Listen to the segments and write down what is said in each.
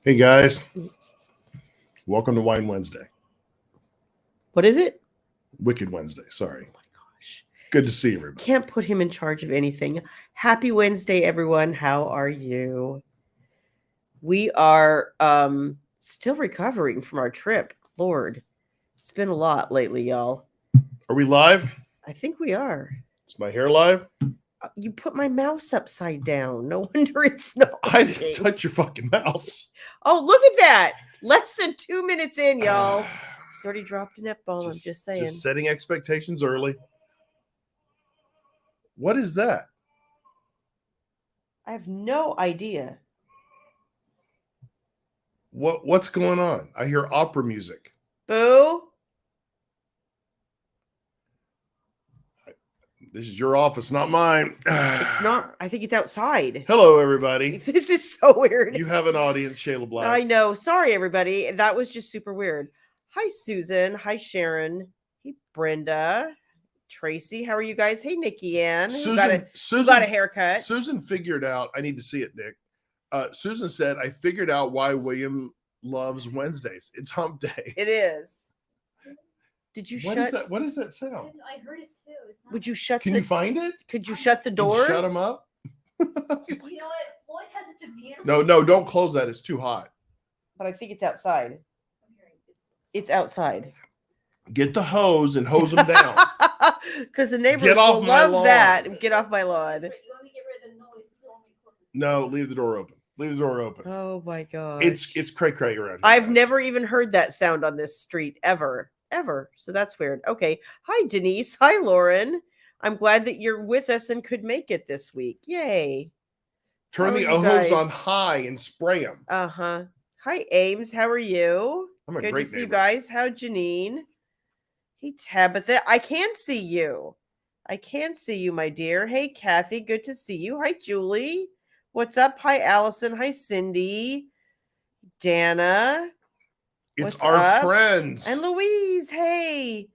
Hey guys, welcome to Wine Wednesday. What is it? Wicked Wednesday, sorry. Oh my gosh. Good to see everybody. Can't put him in charge of anything. Happy Wednesday, everyone. How are you? We are still recovering from our trip. Lord, it's been a lot lately, y'all. Are we live? I think we are. Is my hair live? You put my mouse upside down. No wonder it's not. I didn't touch your fucking mouse. Oh, look at that. Less than 2 minutes in, y'all. He's already dropped an F-bomb. I'm just saying. Just setting expectations early. What is that? I have no idea. What's going on? I hear opera music. Boo. This is your office, not mine. It's not. I think it's outside. Hello, everybody. This is so weird. You have an audience, Shayla Black. I know. Sorry, everybody. That was just super weird. Hi, Susan. Hi, Sharon. Hey, Brenda. Tracy. How are you guys? Hey, Nikki Ann. Susan got a haircut. Susan figured out. I need to see it, Nick. Susan said, I figured out why William loves Wednesdays. It's hump day. It is. Did you What shut? is that? What is that sound? I heard it too. Would you shut? Can you find it? Could you shut the Can you door? shut them up. You know what? Floyd has such a beautiful. No, don't close that. It's too hot. But I think it's outside. It's outside. Get the hose and hose them down. Because the neighbors Get off will my love lawn. that. Get off my lawn. You want me to get rid of the noise? You want me to close this? No, leave the door open. Leave the door open. Oh my god. It's cray cray around here. I've guys. never even heard that sound on this street ever. So that's weird. Okay. Hi, Denise. Hi, Lauren. I'm glad that you're with us and could make it this week. Yay. Turn How the are you hose guys? on high and spray them. Uh-huh. Hi, Ames. How are you? I'm a Good great to see you neighbor. guys. How, Janine? Hey, Tabitha. I can see you. My dear. Hey, Kathy. Good to see you. Hi, Julie. What's up? Hi, Allison. Hi, Cindy. Dana. It's What's our up? friends. And Louise, hey.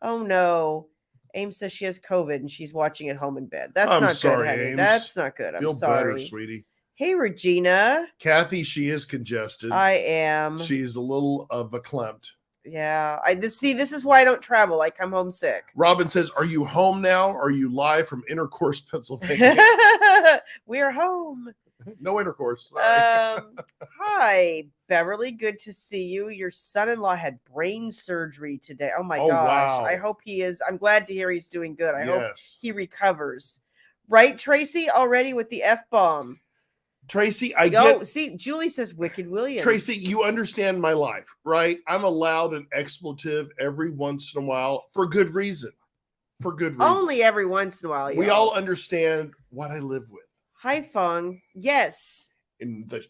Oh no. Ames says she has COVID and she's watching at home in bed. That's I'm not sorry, good, honey. Ames. That's not good. I'm Feel sorry. better, sweetie. Hey, Regina. Kathy, she is congested. I am. She's a little verklempt. Yeah. This is why I don't travel. I come home sick. Robin says, are you home now? Are you live from Intercourse, Pennsylvania? We're home. No intercourse. Sorry. Hi, Beverly. Good to see you. Your son-in-law had brain surgery today. Oh my Oh, gosh. wow. I hope he is. I'm glad to hear he's doing good. I hope Yes. he recovers. Right, Tracy? Already with the F-bomb. Tracy, See, Julie says Wicked William. Tracy, you understand my life, right? I'm allowed an expletive every once in a while for good reason. Only every once in a while. We y'all. all understand what I live with Hi, Fung. Yes. and the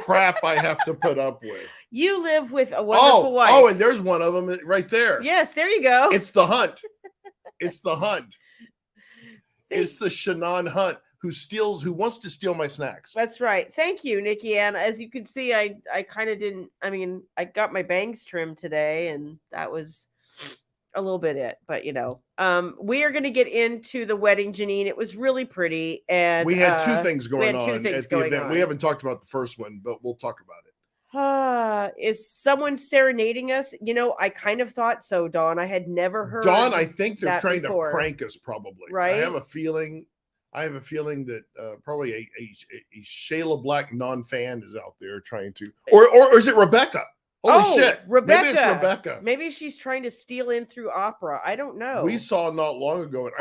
crap I have to put up with. You live with a wonderful wife. Oh, and there's one of them right there. Yes, there you go. It's the Hunt. It's the Hunt. It's the Shannon Hunt who wants to steal my snacks. That's right. Thank you, Nikki Ann. As you can see, I kind of didn't. I mean, I got my bangs trimmed today, and that was a little bit it. But we are going to get into the wedding, Janine. It was really pretty, and We had two things going on at the event. on. We haven't talked about the first one, but we'll talk about it. Is someone serenading us? I kind of thought so, Dawn. I had never heard. Dawn, I think they're trying before. to prank us, probably. Right? I have a feeling that probably a Shayla Black non-fan is out there trying to, or is it Rebecca? Holy shit! Rebecca. Maybe it's Rebecca. Maybe she's trying to steal in through opera. I don't know. We saw not long ago an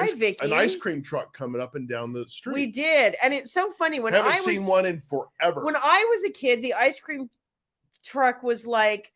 ice cream truck coming up and down the street. We did, and it's so funny when I haven't seen one in forever. When I was a kid, the ice cream truck was like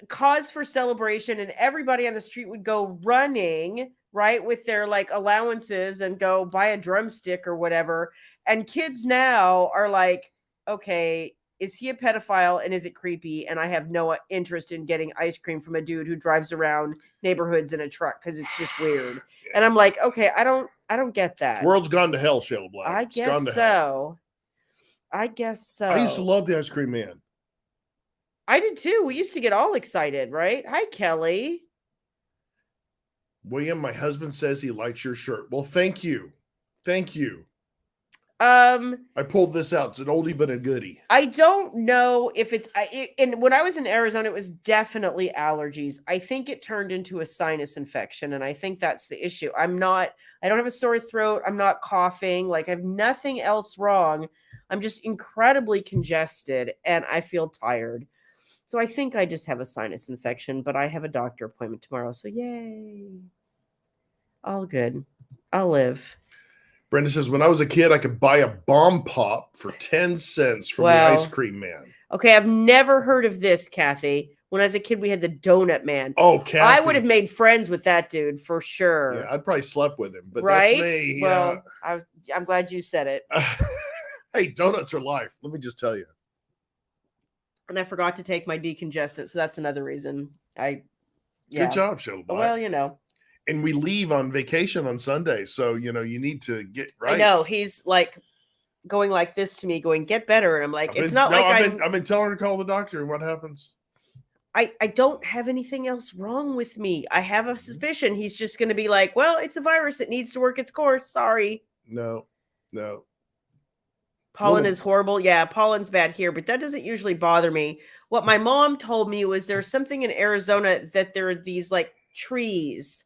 cause for celebration, and everybody on the street would go running, right, with their like allowances and go buy a drumstick or whatever. And kids now are like, okay, is he a pedophile and is it creepy? And I have no interest in getting ice cream from a dude who drives around neighborhoods in a truck because it's just weird. Yeah. And I'm like, okay, I don't get that. The world's gone to hell, Shayla Black. I guess so. I used to love the ice cream man. I did too. We used to get all excited, right? Hi, Kelly. William, my husband says he likes your shirt. Well, thank you. Thank you. I pulled this out. It's an oldie but a goodie. I don't know if it's and when I was in Arizona, it was definitely allergies. I think it turned into a sinus infection, and I think that's the issue. I don't have a sore throat. I'm not coughing. Like I have nothing else wrong. I'm just incredibly congested and I feel tired. So I think I just have a sinus infection, but I have a doctor appointment tomorrow. So yay. All good. I'll live. Brenda says, when I was a kid, I could buy a bomb pop for 10 cents from the Wow. ice cream man. Okay, I've never heard of this, Kathy. When I was a kid, we had the donut man. Oh, Kathy. I would have made friends with that dude for sure. Yeah, I'd probably slept with him, but right? that's me. Well, I'm glad you said it. Hey, donuts are life. Let me just tell you. And I forgot to take my decongestant, so that's another reason. Yeah. Good job, Shayla. Well, you know. And we leave on vacation on Sunday, so you need to get right. I know he's like going like this to me, going "Get better," and I'm like, I've been telling her to call the doctor, and what happens? I don't have anything else wrong with me. I have a suspicion he's just going to be like, well, it's a virus. It needs to work its course. Sorry. No. Pollen is horrible. Yeah, pollen's bad here, but that doesn't usually bother me. What my mom told me was there's something in Arizona that there are these like trees.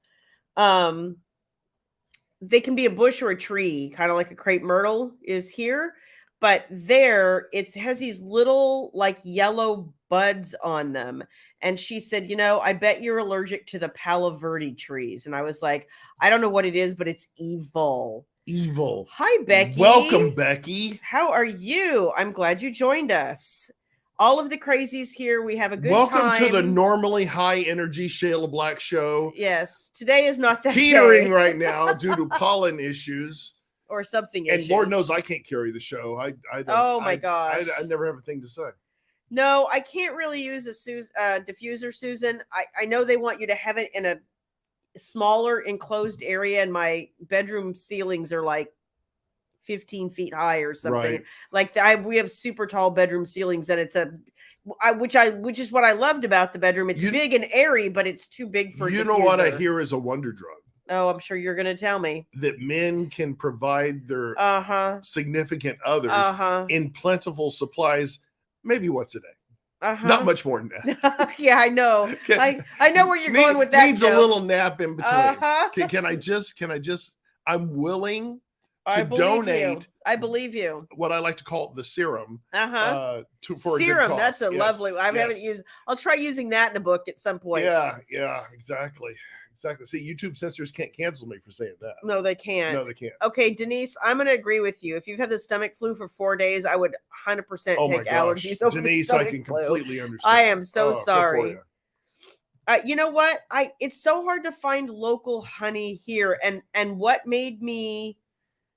They can be a bush or a tree, kind of like a crepe myrtle is here, but there it has these little like yellow buds on them. And she said, I bet you're allergic to the Palo Verde trees. And I was like, I don't know what it is, but it's evil. Evil. Hi, Becky. Welcome, Becky. How are you? I'm glad you joined us. All of the crazies here. We have a good time. Welcome to the normally high energy Shayla Black show. Yes. Today is not that teetering day. right now due to pollen issues. Or something and issues. Lord knows I can't carry the show. I don't. Oh my gosh. I never have a thing to say. No, I can't really use a diffuser, Susan. I know they want you to have it in a smaller enclosed area, and my bedroom ceilings are like 15 feet high or something. Right. Like we have super tall bedroom ceilings, and it's which is what I loved about the bedroom. It's big and airy, but it's too big for. You know what I hear is a wonder drug. Oh, I'm sure you're going to tell me that men can provide their significant others in plentiful supplies, maybe once a day. Not much more than that. Yeah, I know. I know where you're going with that. Needs a little nap in between. Can I just? I'm willing to donate. I believe you. What I like to call the serum. For serum. That's a lovely. I haven't used. I'll try using that in a book at some point. Yeah, exactly. See, YouTube censors can't cancel me for saying that. No, they can't. No, they can't. Okay, Denise, I'm going to agree with you. If you've had the stomach flu for 4 days, I would 100% take allergies over Denise, the stomach I can flu. completely understand. I am so sorry. You know what? It's so hard to find local honey here, and what made me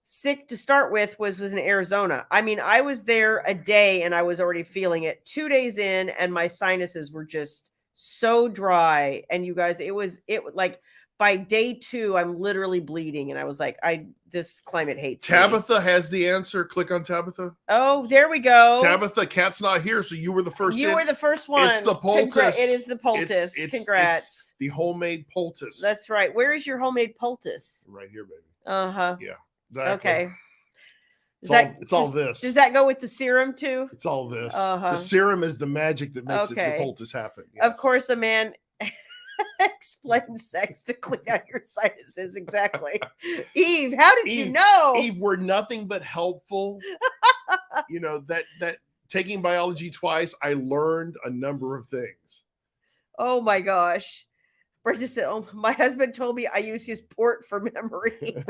sick to start with was in Arizona. I mean, I was there a day and I was already feeling it. 2 days in, and my sinuses were just so dry. And you guys, it like by day 2, I'm literally bleeding, and I was like, this climate hates Tabitha me. has the answer. Click on Tabitha. Oh, there we go. Tabitha, Kat's not here, so you were the first. You were the first one. It's the poultice. It is the poultice. Congrats. It's the homemade poultice. That's right. Where is your homemade poultice? Right here, baby. Yeah. Exactly. Okay. It's all this. Does that go with the serum too? It's all this. The serum is the magic that makes the poultice happen. Yes. Of course, a man explains sex to clean out your sinuses. Exactly. Eve, how did you know? Eve, we're nothing but helpful. that taking biology twice, I learned a number of things. Oh my gosh. Brenda said, "Oh, my husband told me I use his port for memory."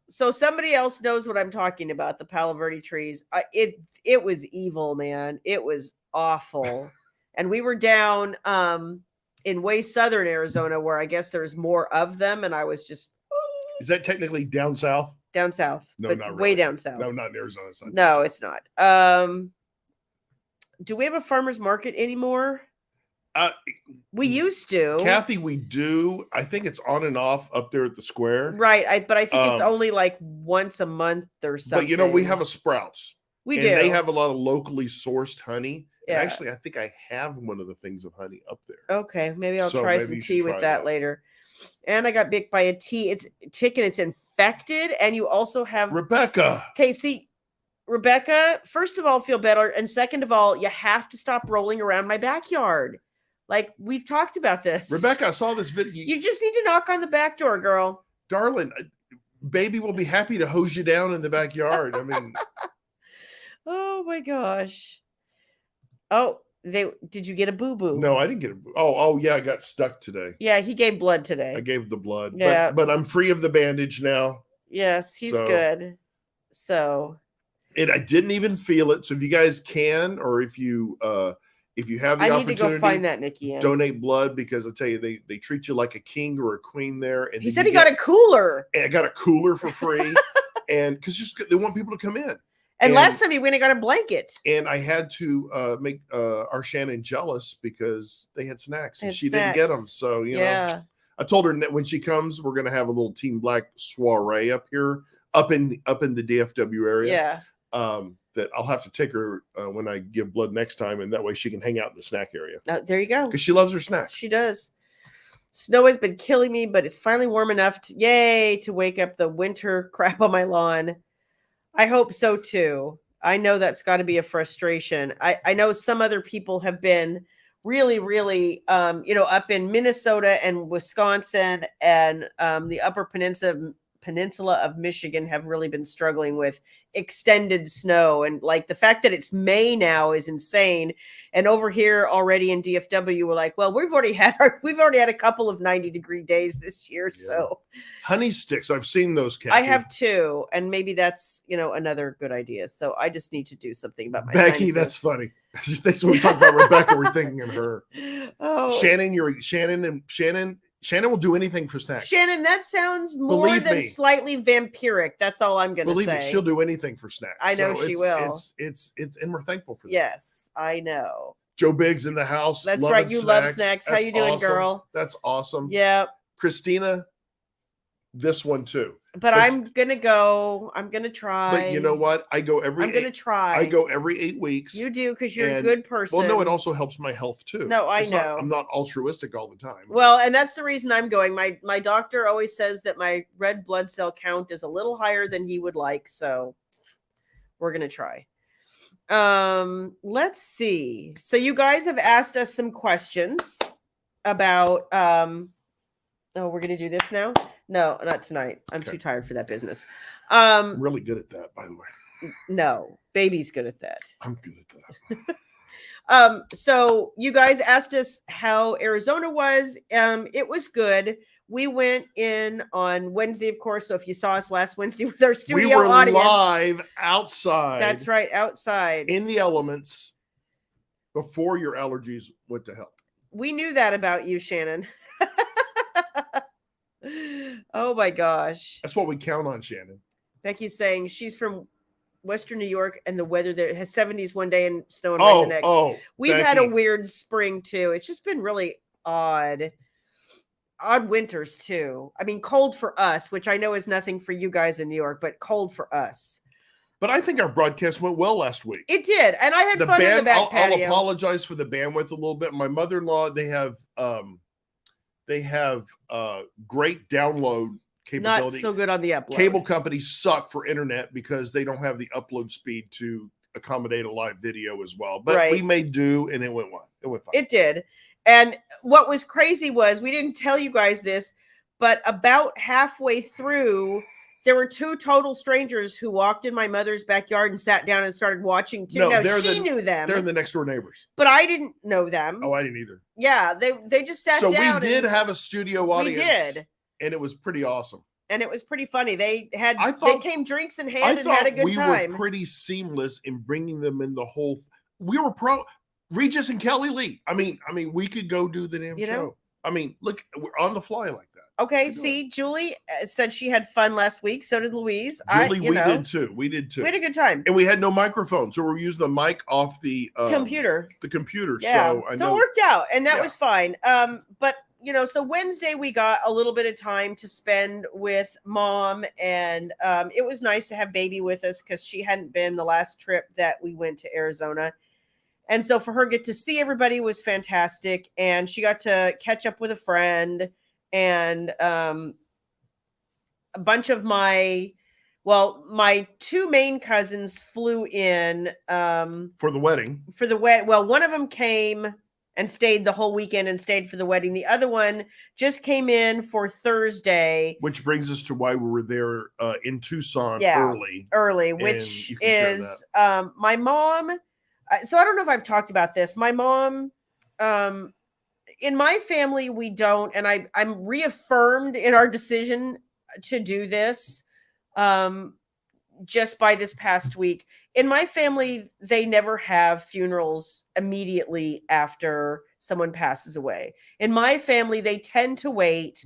So somebody else knows what I'm talking about, the Palo Verde trees. It was evil, man. It was awful. And we were down in way southern Arizona, where I guess there's more of them. And I was just... Is that technically down south? Down south. No, but not really. Way down south. No, not in Arizona. No, it's not. Do we have a farmer's market anymore? We used to. Kathy, we do. I think it's on and off up there at the square. Right. But I think it's only like once a month or something. But we have a Sprouts. We do. They have a lot of locally sourced honey. Yeah. And actually, I think I have one of the things of honey up there. Okay. Maybe I'll try some tea with that later. And I got bit by a tick and it's infected. And you also have Rebecca. Okay, see, Rebecca, first of all, feel better. And second of all, you have to stop rolling around my backyard. Like, we've talked about this. Rebecca, I saw this video. You just need to knock on the back door, girl. Darling, baby will be happy to hose you down in the backyard. I mean. Oh, my gosh. Oh, did you get a boo-boo? No, I didn't get a boo. Oh, yeah, I got stuck today. Yeah, he gave blood today. I gave the blood. Yeah. But I'm free of the bandage now. Yes, he's good. So. And I didn't even feel it. So if you guys can, or if you have the opportunity, I need to go find that, Nikki. Donate blood, because I tell you, they treat you like a king or a queen there. And he said he got a cooler. And I got a cooler for free, and because they want people to come in. And last time he went and got a blanket. And I had to make our Shannon jealous because they had snacks and she didn't get them. So you know, I told her that when she comes, we're going to have a little Team Black soiree up here, up in the DFW area. Yeah. That I'll have to take her when I give blood next time, and that way she can hang out in the snack area. There you go. Because she loves her snacks. She does. Snow has been killing me, but it's finally warm enough to wake up the winter crap on my lawn. I hope so too. I know that's got to be a frustration. I know some other people have been really, really, up in Minnesota and Wisconsin and the Upper Peninsula of Michigan have really been struggling with extended snow, and like the fact that it's May now is insane. And over here already in DFW, we're like, well, we've already had a couple of 90-degree days this year. Yeah. So honey sticks, I've seen those. Kathy. I have too, and maybe that's another good idea. So I just need to do something about my Becky. sinuses. That's funny. Thanks when we talk about Rebecca, we're thinking of her. Oh, Shannon will do anything for snacks. Shannon, that sounds more than slightly vampiric. That's all I'm going to say. Believe me, she'll do anything for snacks. I know she will. It's and we're thankful for that. Yes, I know. Joe Biggs in the house. That's right. You love snacks. How you doing, awesome. Girl? That's awesome. Yeah. Christina, this one too. But I'm gonna go. I'm gonna try. But you know what? I'm gonna try. I go every 8 weeks. You do, because you're a good person. Well, no, it also helps my health too. No, I know. I'm not altruistic all the time. Well, and that's the reason I'm going. My doctor always says that my red blood cell count is a little higher than he would like, so we're gonna try. Let's see. So you guys have asked us some questions about we're gonna do this now. No, not tonight. I'm too tired for that business. I'm really good at that, by the way. No, baby's good at that. I'm good at that. So you guys asked us how Arizona was. It was good. We went in on Wednesday, of course. So if you saw us last Wednesday with our studio audience, we were live outside. That's right, outside in the elements before your allergies went to hell. We knew that about you, Shannon. Oh my gosh. That's what we count on, Shannon. Becky's saying she's from Western New York and the weather there has 70s one day and snow and rain the next. We've had a weird spring too. It's just been really odd winters too. I mean, cold for us, which I know is nothing for you guys in New York, but cold for us. But I think our broadcast went well last week. It did. And I had fun in the back patio. I'll apologize for the bandwidth a little bit. My mother-in-law, they have great download capability. Not so good on the upload. Cable companies suck for internet because they don't have the upload speed to accommodate a live video as well. But we made do, and it went well. It went fine. It did. And what was crazy was, we didn't tell you guys this, but about halfway through, there were two total strangers who walked in my mother's backyard and sat down and started watching too. No, she knew them. They're the next door neighbors. But I didn't know them. Oh, I didn't either. Yeah, they just sat down. So we did have a studio audience. We did. And it was pretty awesome. And it was pretty funny. They came drinks in hand and had a good time. We were pretty seamless in bringing them in the whole. We were Regis and Kelly Lee. I mean, we could go do the damn show. I mean, look, we're on the fly like that. Okay, see, Julie said she had fun last week. So did Louise. Julie, we did too. We had a good time. And we had no microphone, so we're using the mic off the computer. The computer. Yeah. So I know it worked out, and that was fine. But so Wednesday we got a little bit of time to spend with Mom, and it was nice to have baby with us because she hadn't been the last trip that we went to Arizona. And so for her get to see everybody was fantastic, and she got to catch up with a friend. and a bunch of my two main cousins flew in for the wedding. Well, one of them came and stayed the whole weekend and stayed for the wedding. The other one just came in for Thursday. Which brings us to why we were there in Tucson early, which is my mom. So I don't know if I've talked about this. My mom, in my family, we don't, and I'm reaffirmed in our decision to do this just by this past week. In my family, they never have funerals immediately after someone passes away. In my family, they tend to wait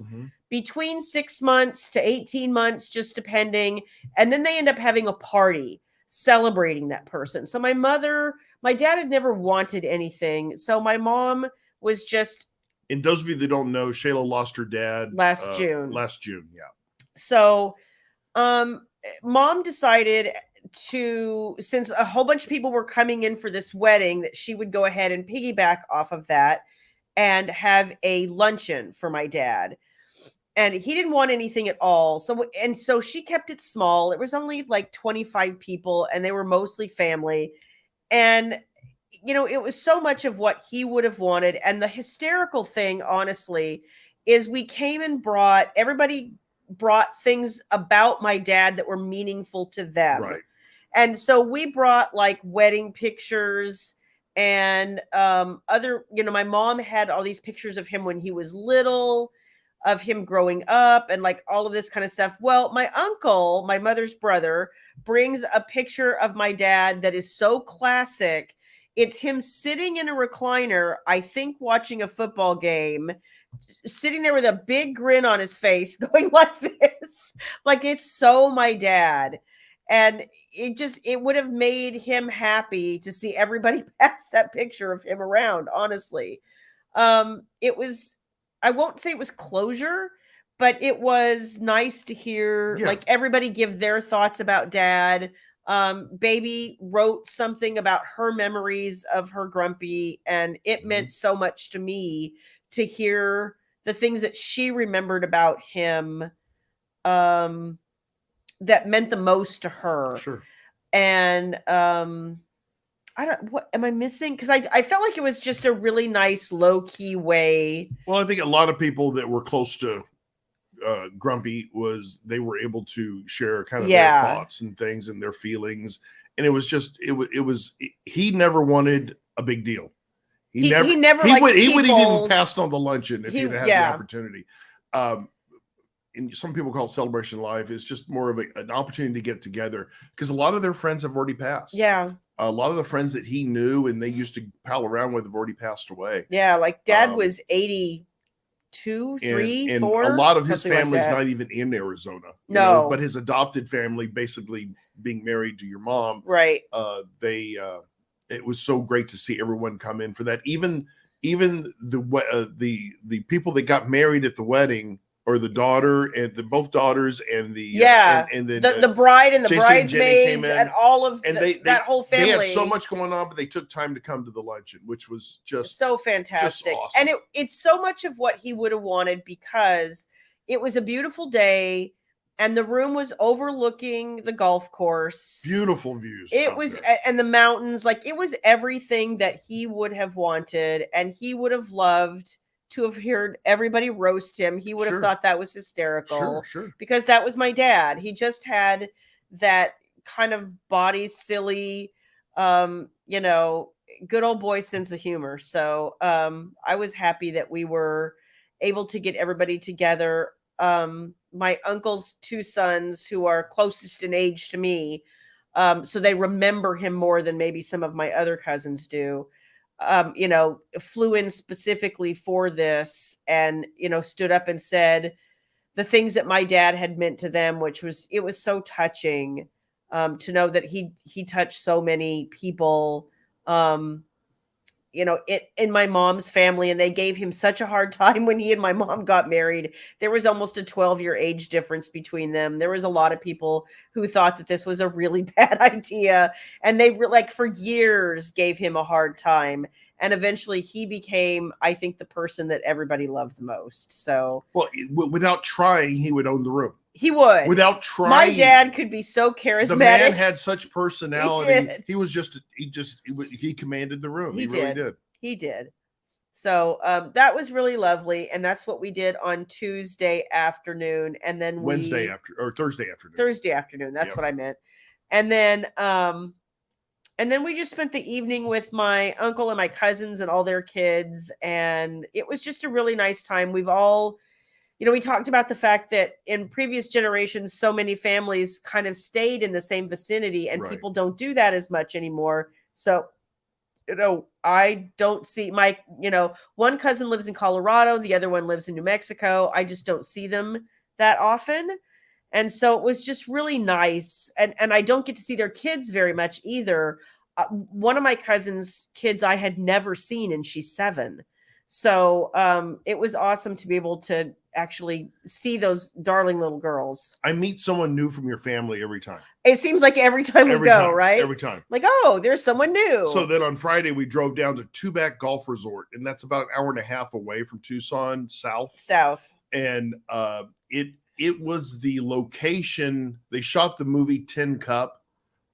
between 6 months to 18 months, just depending. And then they end up having a party celebrating that person. So my dad had never wanted anything. So my mom was just. And those of you that don't know, Shayla lost her dad last June. Yeah. So, mom decided since a whole bunch of people were coming in for this wedding, that she would go ahead and piggyback off of that and have a luncheon for my dad. And he didn't want anything at all. So she kept it small. It was only like 25 people, and they were mostly family. And, it was so much of what he would have wanted. And the hysterical thing, honestly, is we came and everybody brought things about my dad that were meaningful to them. Right. And so we brought like wedding pictures and other, my mom had all these pictures of him when he was little, of him growing up, and like all of this kind of stuff. Well, my uncle, my mother's brother, brings a picture of my dad that is so classic. It's him sitting in a recliner, I think watching a football game, sitting there with a big grin on his face, going like this. Like, it's so my dad. And it would have made him happy to see everybody pass that picture of him around, honestly. It was, I won't say it was closure, but it was nice to hear like everybody give their thoughts about dad. Baby wrote something about her memories of her grumpy, and it meant so much to me to hear the things that she remembered about him that meant the most to her. Sure. And what am I missing? Because I felt like it was just a really nice low-key way. Well, I think a lot of people that were close to Grumpy they were able to share kind of their thoughts and things and their feelings. And it was just, he never wanted a big deal. He would have even passed on the luncheon if he'd had the opportunity. And some people call it celebration life. It's just more of an opportunity to get together, because a lot of their friends have already passed. Yeah. A lot of the friends that he knew and they used to pal around with have already passed away. Yeah. Like dad was 82, 3, 4. A lot of his family's not even in Arizona. No. But his adopted family, basically being married to your mom. Right. It was so great to see everyone come in for that. Even the people that got married at the wedding, or the daughter and both daughters and the bride and the Jason bridesmaids and all of that whole family. They had so much going on, but they took time to come to the luncheon, which was just so fantastic. Just awesome. And it's so much of what he would have wanted, because it was a beautiful day and the room was overlooking the golf course. Beautiful views. It was there. And the mountains, like it was everything that he would have wanted, and he would have loved to have heard everybody roast him. He would have thought that was hysterical. Sure. Because that was my dad. He just had that kind of body silly, good old boy sense of humor. So I was happy that we were able to get everybody together. My uncle's 2 sons, who are closest in age to me, so they remember him more than maybe some of my other cousins do. Flew in specifically for this, and, stood up and said the things that my dad had meant to them, it was so touching to know that he touched so many people, in my mom's family, and they gave him such a hard time when he and my mom got married. There was almost a 12-year age difference between them. There was a lot of people who thought that this was a really bad idea, and they were like for years gave him a hard time. And eventually he became, I think, the person that everybody loved the most. So, well, without trying, he would own the room. He would. Without trying. My dad could be so charismatic. The man had such personality. He He commanded the room. He really did. He did. So that was really lovely. And that's what we did on Tuesday afternoon. And then Thursday afternoon. Thursday afternoon. That's what I meant. And then we just spent the evening with my uncle and my cousins and all their kids. And it was just a really nice time. We've all, we talked about the fact that in previous generations, so many families kind of stayed in the same vicinity, and people don't do that as much anymore. So, I don't see one cousin lives in Colorado. The other one lives in New Mexico. I just don't see them that often. And so it was just really nice. And I don't get to see their kids very much either. One of my cousin's kids I had never seen, and she's 7. So it was awesome to be able to actually see those darling little girls. I meet someone new from your family every time. It seems like every time we go, right? Every time. Like, oh, there's someone new. So then on Friday, we drove down to Tubac Golf Resort, and that's about an hour and a half away from Tucson, south. And it was the location. They shot the movie Tin Cup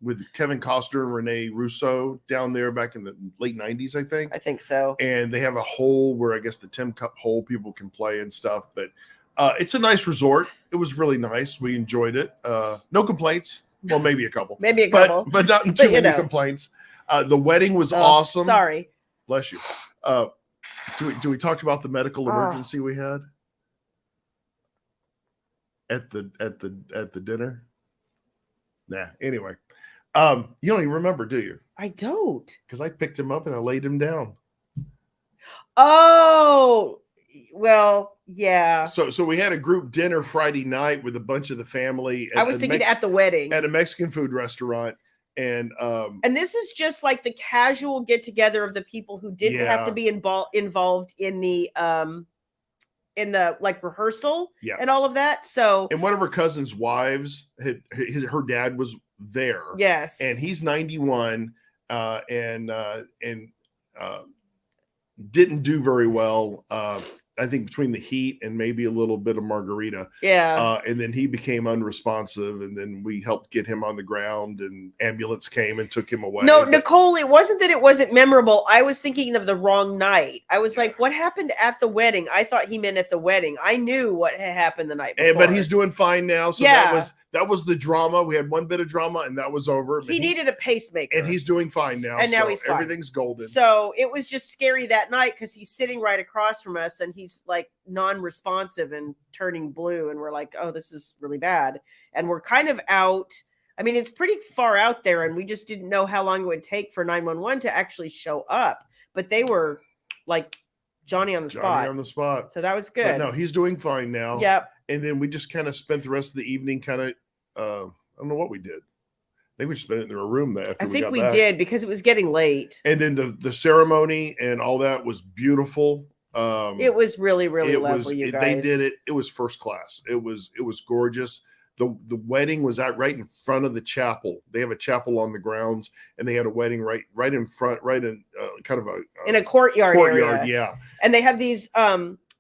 with Kevin Costner and Rene Russo down there back in the late 90s, I think. I think so. And they have a hole where I guess the Tin Cup hole people can play and stuff. But it's a nice resort. It was really nice. We enjoyed it. No complaints. Well, maybe a couple. But not too many complaints. The wedding was awesome. Sorry. Bless you. Do we talk about the medical emergency we had at the dinner? Nah. Anyway. You don't even remember, do you? I don't. Because I picked him up and I laid him down. Oh, well, yeah. So we had a group dinner Friday night with a bunch of the family. I was thinking at the wedding. At a Mexican food restaurant. And this is just like the casual get together of the people who didn't have to be involved in the like rehearsal and all of that. So, and one of her cousin's wives her dad was there. Yes. And he's 91 and didn't do very well. I think between the heat and maybe a little bit of margarita. Yeah. And then he became unresponsive, and then we helped get him on the ground, and ambulance came and took him away. No, Nicole, it wasn't that it wasn't memorable. I was thinking of the wrong night. I was like, what happened at the wedding? I thought he meant at the wedding. I knew what had happened the night before. But he's doing fine now. So that was the drama. We had one bit of drama, and that was over. He needed a pacemaker. And he's doing fine now. And now he's fine. Everything's golden. So it was just scary that night because he's sitting right across from us, and he's like non-responsive and turning blue. And we're like, oh, this is really bad. And we're kind of out. I mean, it's pretty far out there, and we just didn't know how long it would take for 911 to actually show up. But they were like Johnny on the spot. So that was good. But no, he's doing fine now. Yep. And then we just kind of spent the rest of the evening kind of, I don't know what we did. I think we spent it in their room after we got back. I think we did because it was getting late. And then the ceremony and all that was beautiful. It was really, really lovely, you guys. They did it. It was first class. It was gorgeous. The wedding was out right in front of the chapel. They have a chapel on the grounds, and they had a wedding right in front, right in kind of in a courtyard area. Yeah. And they have these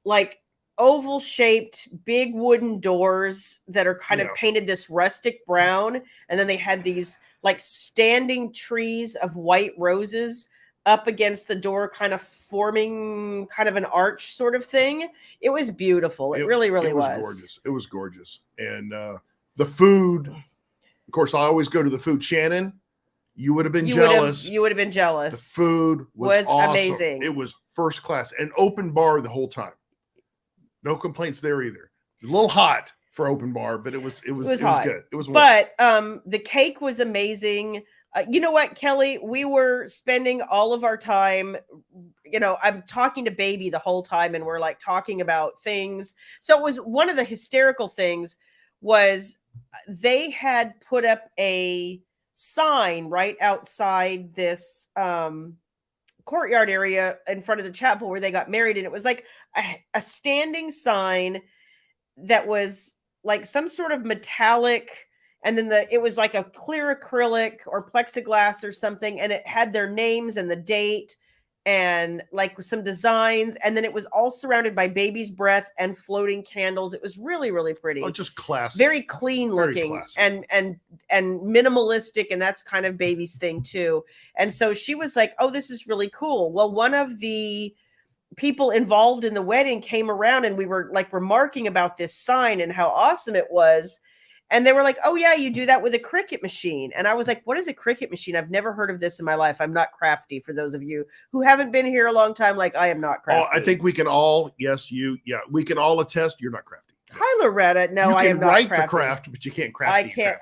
like oval shaped big wooden doors that are kind of painted this rustic brown, and then they had these like standing trees of white roses up against the door, kind of forming kind of an arch sort of thing. It was beautiful. It really was gorgeous. It was gorgeous. And the food, of course, I always go to the food. Shannon, you would have been jealous. You would have been jealous. The food was awesome. Amazing. It was first class and open bar the whole time. No complaints there either. A little hot for open bar, but it was good. It was warm. But the cake was amazing. You know what, Kelly? We were spending all of our time, I'm talking to baby the whole time, and we're like talking about things. So it was one of the hysterical things was they had put up a sign right outside this courtyard area in front of the chapel where they got married, and it was like a standing sign that was like some sort of metallic, and then it was like a clear acrylic or plexiglass or something, and it had their names and the date and like some designs, and then it was all surrounded by baby's breath and floating candles. It was really, really pretty. Oh, just classic. Very clean looking and minimalistic, and that's kind of baby's thing too. And so she was like, oh, this is really cool. Well, one of the people involved in the wedding came around, and we were like remarking about this sign and how awesome it was. And they were like, oh yeah, you do that with a Cricut machine. And I was like, what is a Cricut machine? I've never heard of this in my life. I'm not crafty, for those of you who haven't been here a long time. Like, I am not crafty. Oh, I think we can all, we can all attest you're not crafty. Hi, Loretta. No, I am not crafty. You can write the craft, but you can't craft.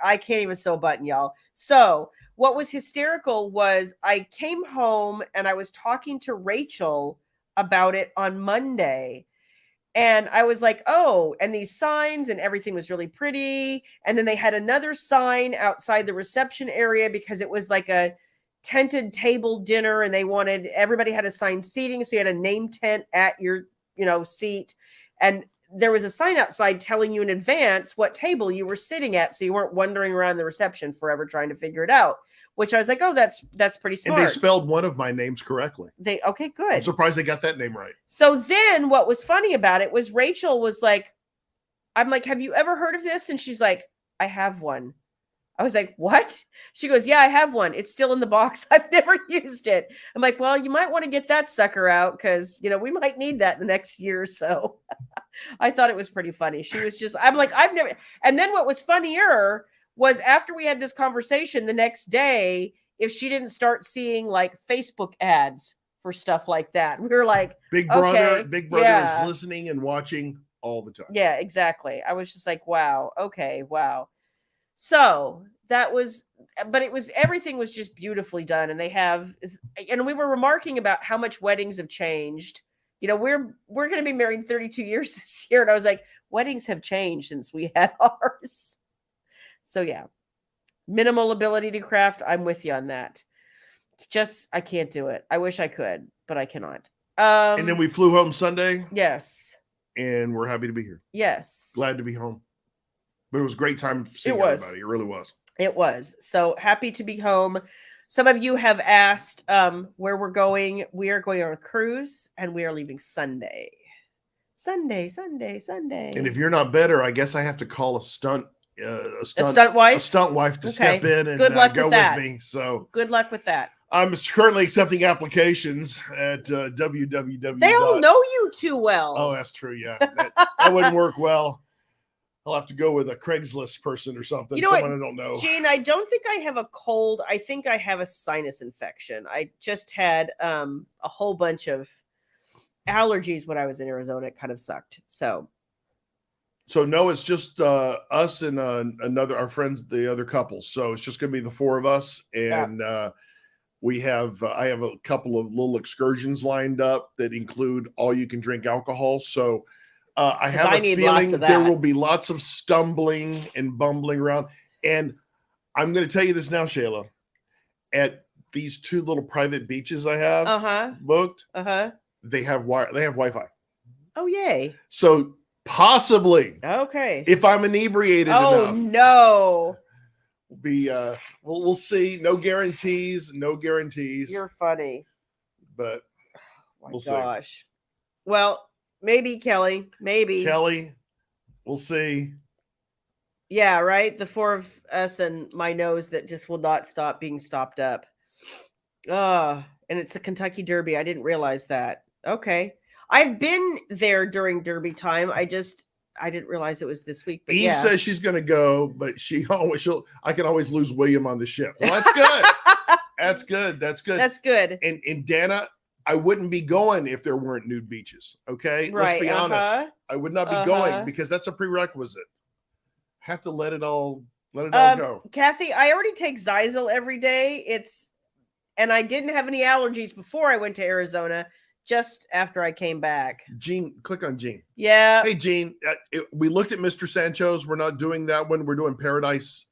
I can't even sew a button, y'all. So what was hysterical was I came home and I was talking to Rachel about it on Monday. And I was like, oh, and these signs and everything was really pretty. And then they had another sign outside the reception area because it was like a tented table dinner, and they wanted, everybody had assigned seating. So you had a name tent at your, seat. And there was a sign outside telling you in advance what table you were sitting at. So you weren't wandering around the reception forever trying to figure it out, which I was like, oh, that's pretty smart. And they spelled one of my names correctly. Okay, good. I'm surprised they got that name right. So then what was funny about it was Rachel was like, I'm like, have you ever heard of this? And she's like, I have one. I was like, what? She goes, yeah, I have one. It's still in the box. I've never used it. I'm like, well, you might want to get that sucker out because, we might need that in the next year or so. I thought it was pretty funny. She was just, I'm like, I've never. And then what was funnier was after we had this conversation the next day, if she didn't start seeing like Facebook ads for stuff like that, we were like, Big Brother is listening and watching all the time. Yeah, exactly. I was just like, wow. Okay. Wow. So that was, but everything was just beautifully done. And and we were remarking about how much weddings have changed. We're going to be married 32 years this year. And I was like, weddings have changed since we had ours. So yeah, minimal ability to craft. I'm with you on that. I can't do it. I wish I could, but I cannot. And then we flew home Sunday. Yes. And we're happy to be here. Yes. Glad to be home. But it was a great time seeing everybody. It really was. It was. So happy to be home. Some of you have asked where we're going. We are going on a cruise, and we are leaving Sunday. Sunday. And if you're not better, I guess I have to call a stunt wife to step in and go with me. So good luck with that. I'm currently accepting applications at www. They all know you too well. Oh, that's true. Yeah, that wouldn't work well. I'll have to go with a Craigslist person or something. Someone I don't know. Gene, I don't think I have a cold. I think I have a sinus infection. I just had a whole bunch of allergies when I was in Arizona. It kind of sucked. So no, it's just us and our friends, the other couples. So it's just going to be the four of us, and we have. I have a couple of little excursions lined up that include all you can drink alcohol. So I have a feeling there will be lots of stumbling and bumbling around. And I'm going to tell you this now, Shayla. At these two little private beaches I have booked, they have Wi-Fi. Oh, yay! So possibly, okay, if I'm inebriated enough. Oh no! We'll see. No guarantees. You're funny, but we'll see. Well, maybe Kelly. We'll see. Yeah, right. The four of us and my nose that just will not stop being stopped up. And it's the Kentucky Derby. I didn't realize that. Okay, I've been there during Derby time. I didn't realize it was this week. But Eve says she's going to go, but I can always lose William on the ship. Well, that's good. That's good. And Dana, I wouldn't be going if there weren't nude beaches. Okay. Right, let's be honest. I would not be going because that's a prerequisite. Have to let it all go. Kathy, I already take Zyzil every day. And I didn't have any allergies before I went to Arizona. Just after I came back. Gene, click on Gene. Yeah. Hey, Gene, we looked at Mr. Sancho's. We're not doing that one. We're doing Paradise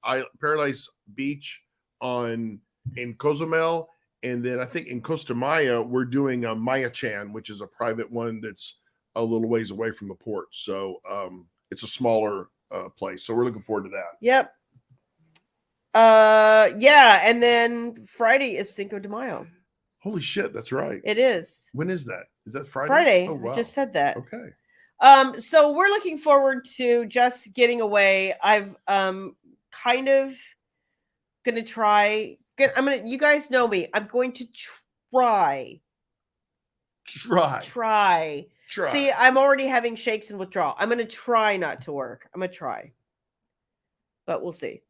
Beach in Cozumel. And then I think in Costa Maya, we're doing a Maya Chan, which is a private one that's a little ways away from the port. So it's a smaller place. So we're looking forward to that. Yep. Yeah. And then Friday is Cinco de Mayo. Holy shit, that's right. It is. When is that? Is that Friday? Friday. Oh, wow. I just said that. Okay. So we're looking forward to just getting away. I've kind of gonna try. You guys know me. I'm going to try. See, I'm already having shakes and withdrawal. I'm gonna try not to work. I'm gonna try, but we'll see.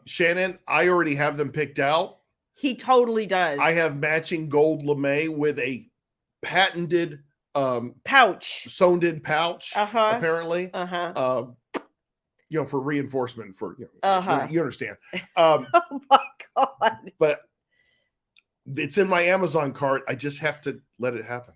Shannon, I already have them picked out. He totally does. I have matching gold lame with a patented pouch, sewn-in pouch. Apparently, for reinforcement. For you understand. Oh my god! But it's in my Amazon cart. I just have to let it happen.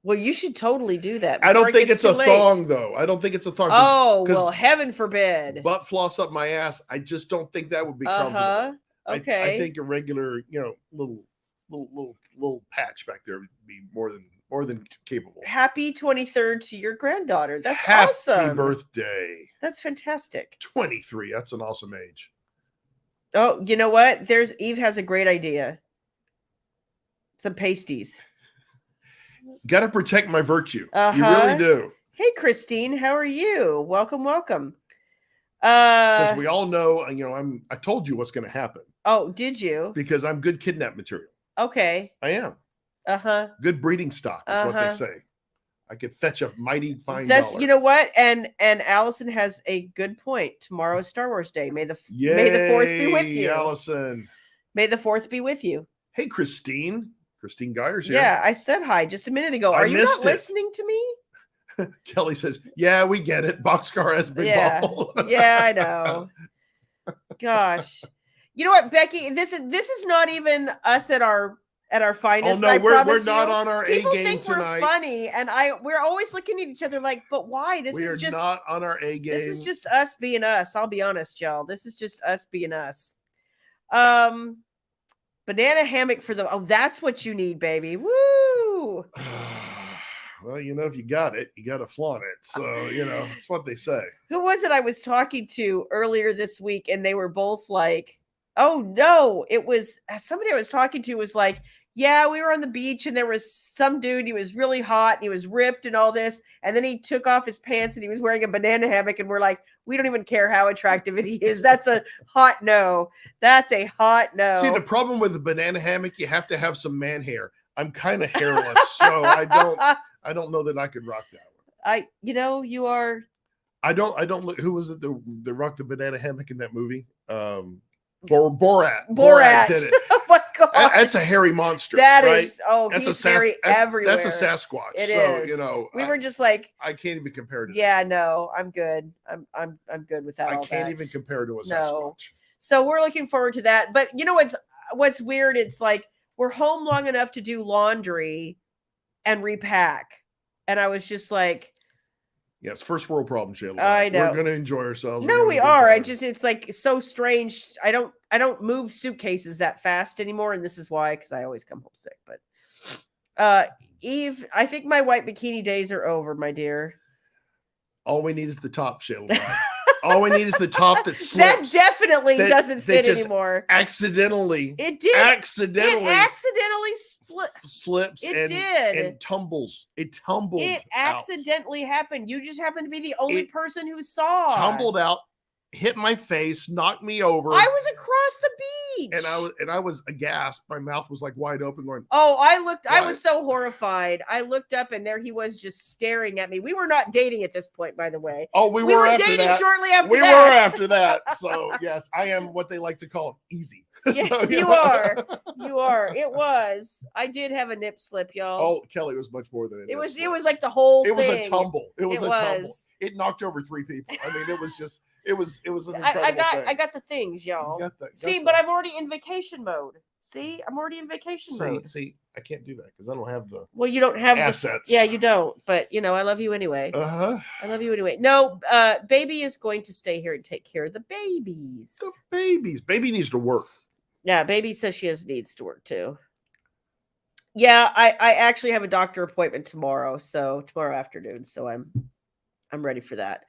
Well, you should totally do that. I don't think it's a thong, though. I don't think it's a thong. Oh, well, heaven forbid. Butt floss up my ass. I just don't think that would be comfortable. Okay. I think a regular, little patch back there would be more than capable. Happy 23rd to your granddaughter. That's awesome. Happy birthday. That's fantastic. 23. That's an awesome age. Oh, you know what? Eve has a great idea. Some pasties. Got to protect my virtue. You really do. Hey, Christine, how are you? Welcome. Because we all know, I told you what's going to happen. Oh, did you? Because I'm good kidnap material. Okay. I am. Good breeding stock is what they say. I could fetch a mighty fine dollar. You know what? And Allison has a good point. Tomorrow is Star Wars Day. May the 4th be with you. Allison. May the 4th be with you. Hey, Christine. Christine Geyer's here. Yeah, I said hi just a minute ago. Are you not listening to me? Kelly says, yeah, we get it. Boxcar has big ball. Yeah, I know. Gosh. You know what, Becky? This is not even us at our finest. Oh no, we're not on our A game think tonight. We're funny, and we're always looking at each other like, but why? We are not on our A game. This is just us being us. I'll be honest, y'all. This is just us being us. Banana hammock for the. Oh, that's what you need, baby. Woo! Well, if you got it, you got to flaunt it. So, that's what they say. Who was it I was talking to earlier this week? And they were both like, oh, no, it was somebody I was talking to was like, yeah, we were on the beach and there was some dude. He was really hot and he was ripped and all this. And then he took off his pants and he was wearing a banana hammock. And we're like, we don't even care how attractive he is. That's a hot no. That's a hot no. See, the problem with the banana hammock, you have to have some man hair. I'm kind of hairless, so I don't know that I could rock that one. You are. I don't look. Who was it that rocked the banana hammock in that movie? Borat. Borat did it. Oh my god, that's a hairy monster. That right? is. Oh, that's he's hairy everywhere. That's a Sasquatch. It is. We were just like. I can't even compare to. Yeah, no, I'm good. I'm good with that. I can't even compare to a Sasquatch. So we're looking forward to that. But you know what's weird? It's like we're home long enough to do laundry and repack, and I was just like. Yeah, it's first world problem, Shayla. I know. We're gonna enjoy ourselves. No, we are. It's like so strange. I don't move suitcases that fast anymore, and this is why, because I always come home sick. But Eve, I think my white bikini days are over, my dear. All we need is the top, Shayla. All we need is the top that slips. That definitely doesn't fit anymore. Accidentally. It did. It accidentally slips it did. And tumbles. It tumbled. It accidentally happened. You just happened to be the only person who saw. Tumbled out, hit my face, knocked me over. I was across the beach. And I was aghast. My mouth was like wide open going. Oh, I was so horrified. I looked up and there he was just staring at me. We were not dating at this point, by the way. Oh, we were after dating that. Shortly after we that. We were after that. So yes, I am what they like to call easy. Yeah, so, you are. You are. It was. I did have a nip slip, y'all. Oh, Kelly, was much more than it was. It was like the whole thing. It was a tumble. It was a tumble. It knocked over 3 people. I mean, it was just. It was an incredible thing. I got the things, y'all. See, but I'm already in vacation mode. See, I'm already in vacation mode. See, I can't do that because I don't have the. Well, you don't have assets. Yeah, you don't. But I love you anyway. I love you anyway. No, baby is going to stay here and take care of the babies. The babies. Baby needs to work. Yeah, baby says she needs to work too. Yeah, I actually have a doctor appointment tomorrow afternoon, so I'm ready for that.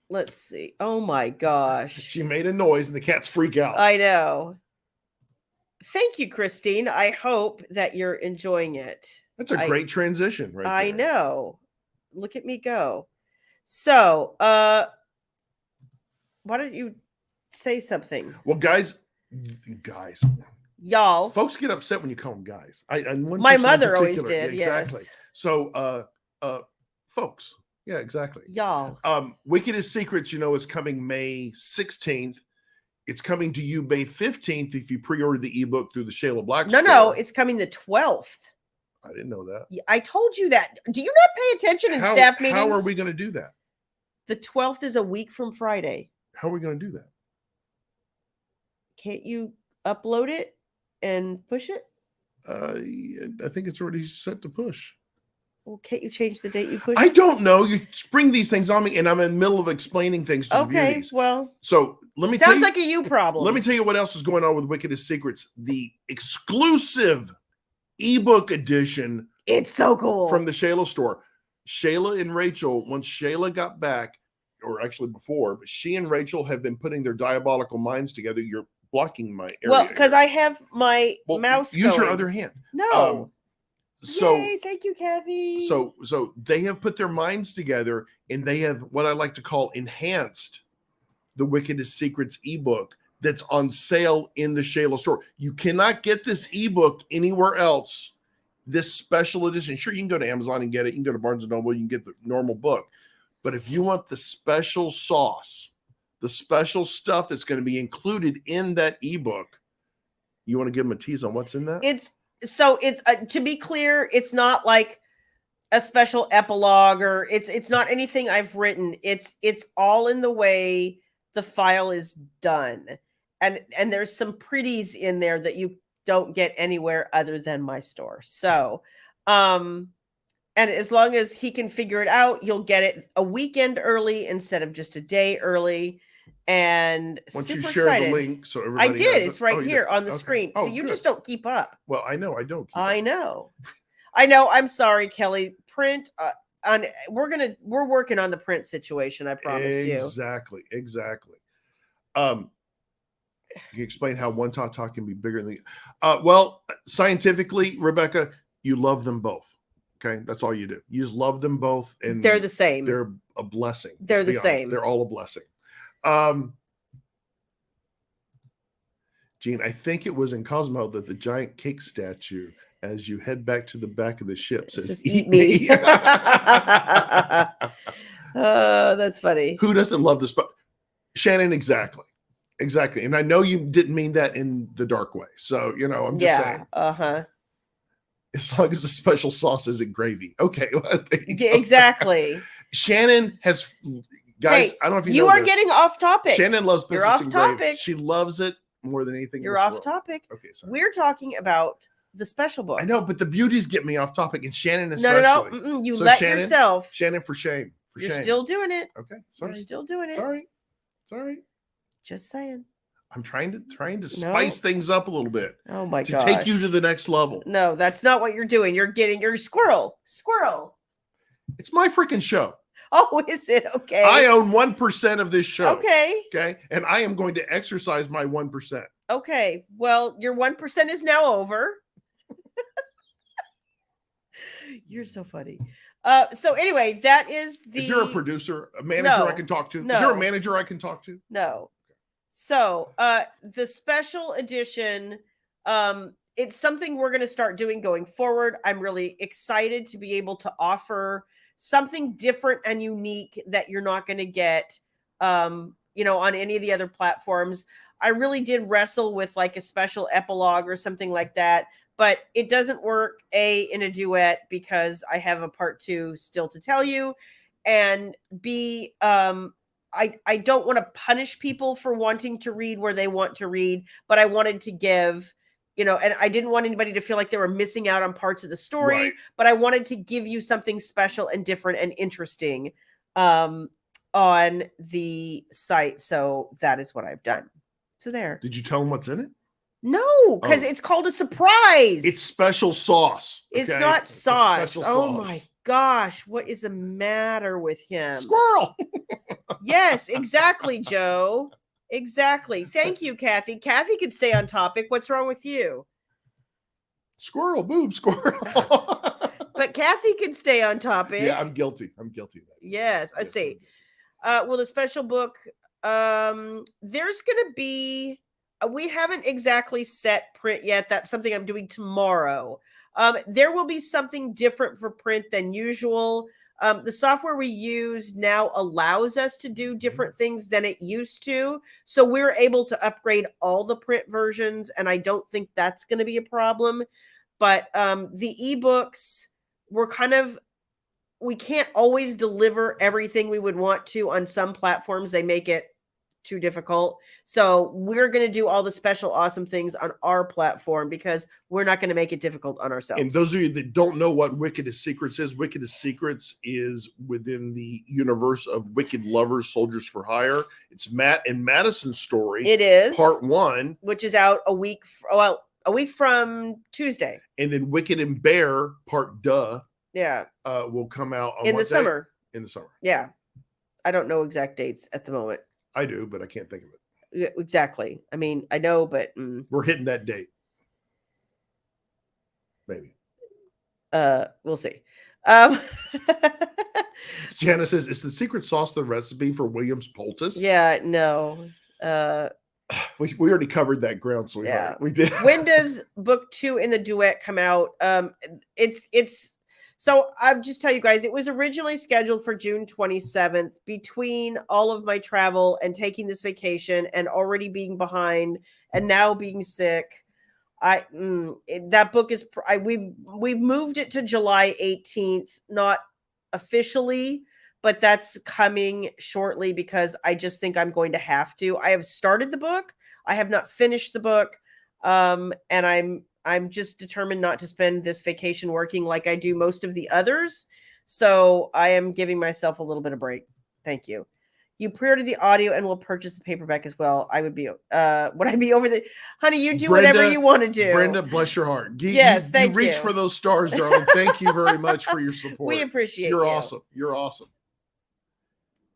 Let's see. Oh my gosh. She made a noise and the cats freak out. I know. Thank you, Christine. I hope that you're enjoying it. That's a great transition, right? I know. Look at me go. So, why don't you say something? Well, guys, y'all, folks get upset when you call them guys. My mother always did. Yeah, exactly. Yes. So, folks, yeah, exactly. Y'all, Wickedest Secrets, is coming May 16th. It's coming to you May 15th if you pre-order the ebook through the Shayla Black store. No, it's coming the 12th. I didn't know that. I told you that. Do you not pay attention in staff meetings? How are we going to do that? The 12th is a week from Friday. How are we going to do that? Can't you upload it and push it? I think it's already set to push. Well, can't you change the date you push? I don't know. You spring these things on me, and I'm in the middle of explaining things to the beauties. Well, so let me tell you. Sounds like a you problem. Let me tell you what else is going on with Wickedest Secrets. The exclusive ebook edition. It's so cool. From the Shayla store. Shayla and Rachel, once Shayla got back, or actually before, but she and Rachel have been putting their diabolical minds together. You're blocking my area. Well, because I have my mouse use your other hand. No. So yay, thank you, Kathy. So they have put their minds together, and they have what I like to call enhanced the Wickedest Secrets ebook that's on sale in the Shayla store. You cannot get this ebook anywhere else. This special edition. Sure, you can go to Amazon and get it. You can go to Barnes & Noble. You can get the normal book. But if you want the special sauce, the special stuff that's going to be included in that ebook, you want to give them a tease on what's in that? It's to be clear, it's not like a special epilogue or it's not anything I've written. It's all in the way the file is done. And there's some pretties in there that you don't get anywhere other than my store. So, and as long as he can figure it out, you'll get it a weekend early instead of just a day early. And once super you share excited. The link, so everybody I did. It's right here on the screen. Oh, so you good. just don't keep up. Well, I know I don't. I know. I'm sorry, Kelly. Print we're working on the print situation. I promise you. Exactly. Can you explain how one Tata can be bigger than the? Well, scientifically, Rebecca, you love them both. Okay, that's all you do. You just love them both, and they're the same. They're a blessing. They're the same. They're all a blessing. Gene, I think it was in Cosmo that the giant cake statue, as you head back to the back of the ship, says "Eat me." Oh, that's funny. Who doesn't love this? But Shannon, exactly. And I know you didn't mean that in the dark way. So I'm just saying. As long as the special sauce isn't gravy. Okay. Exactly. Shannon has, guys, I don't know if you know are getting off topic. Shannon loves business. You're off and topic. Gravy. She loves it more than anything. You're off topic. Okay, sorry. We're talking about the special book. I know, but the beauties get me off topic, and Shannon especially. No. You so let Shannon, yourself. Shannon, for shame. You're still doing it. Okay, sorry. You're still doing it. Sorry. Just saying. I'm trying to spice things up a little bit. Oh my god! To take you to the next level. No, that's not what you're doing. You're squirrel. It's my freaking show. Oh, is it? Okay. I own 1% of this show. Okay. And I am going to exercise my 1%. Okay. Well, your 1% is now over. You're so funny. So anyway, that is the. Is there a producer, a manager I can talk to? No. Is there a manager I can talk to? No. So the special edition, it's something we're going to start doing going forward. I'm really excited to be able to offer something different and unique that you're not going to get, on any of the other platforms. I really did wrestle with like a special epilogue or something like that, but it doesn't work in a duet because I have a part 2 still to tell you, and B, I don't want to punish people for wanting to read where they want to read, but I wanted to give, and I didn't want anybody to feel like they were missing out on parts of the story, but I wanted to give you something special and different and interesting. on the site. So that is what I've done. So there. Did you tell them what's in it? No, because it's called a surprise. It's special sauce. Okay? It's not sauce. It's oh my gosh, what is the matter with him? Squirrel. Yes, exactly, Joe. Exactly. Thank you, Kathy. Kathy can stay on topic. What's wrong with you? Squirrel, boob, squirrel. But Kathy can stay on topic. Yeah, I'm guilty. I'm guilty of that. Yes, I see. Well, the special book, there's going to be, we haven't exactly set print yet. That's something I'm doing tomorrow. There will be something different for print than usual. The software we use now allows us to do different things than it used to. So we're able to upgrade all the print versions, and I don't think that's going to be a problem. But the ebooks, we can't always deliver everything we would want to on some platforms. They make it too difficult. So we're going to do all the special awesome things on our platform because we're not going to make it difficult on ourselves. And those of you that don't know what Wickedest Secrets is, Wickedest Secrets is within the universe of Wicked Lovers, Soldiers for Hire. It's Matt and Madison's story. It is. Part 1. Which is out a week from Tuesday. And then Wicked and Bear, Part Duh. Yeah. Will come out on in the summer. In the summer. Yeah. I don't know exact dates at the moment. I do, but I can't think of it. Yeah, exactly. I mean, I know, but we're hitting that date. Maybe. We'll see. Jana says, is the secret sauce the recipe for William's poultice? Yeah, no. We already covered that ground, sweetheart. Yeah. We did. When does book 2 in the duet come out? It's so I'll just tell you guys, it was originally scheduled for June 27th. Between all of my travel and taking this vacation and already being behind and now being sick, that book is we've moved it to July 18th, not officially, but that's coming shortly because I just think I'm going to have to. I have started the book. I have not finished the book. And I'm just determined not to spend this vacation working like I do most of the others. So I am giving myself a little bit of break. Thank you. You pre-order the audio and will purchase the paperback as well. I would be, would I be over the, honey, you do Brenda, whatever you want to do. Brenda, bless your heart. Thank you. You reach for those stars, darling. Thank you very much for your support. We appreciate You're awesome. You're awesome.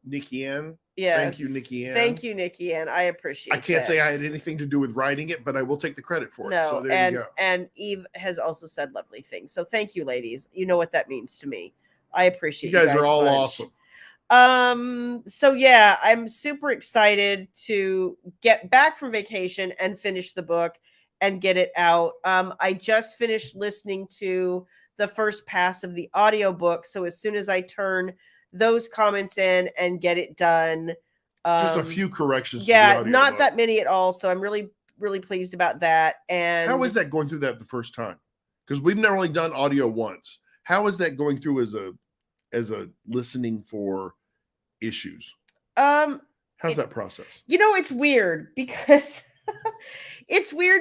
Nikki Ann. Yes. Thank you, Nikki Ann. Thank you, Nikki Ann. I appreciate it. I can't say I had anything to do with writing it, but I will take the credit for it. So there you go. And Eve has also said lovely things. So thank you, ladies. You know what that means to me. I appreciate you guys. You guys are all awesome. So yeah, I'm super excited to get back from vacation and finish the book and get it out. I just finished listening to the first pass of the audiobook. So as soon as I turn those comments in and get it done. Just a few corrections. Yeah, not that many at all. So I'm really, really pleased about that. And how is that going through that the first time? Because we've never only done audio once. How is that going through as a listening for issues? How's that process? It's weird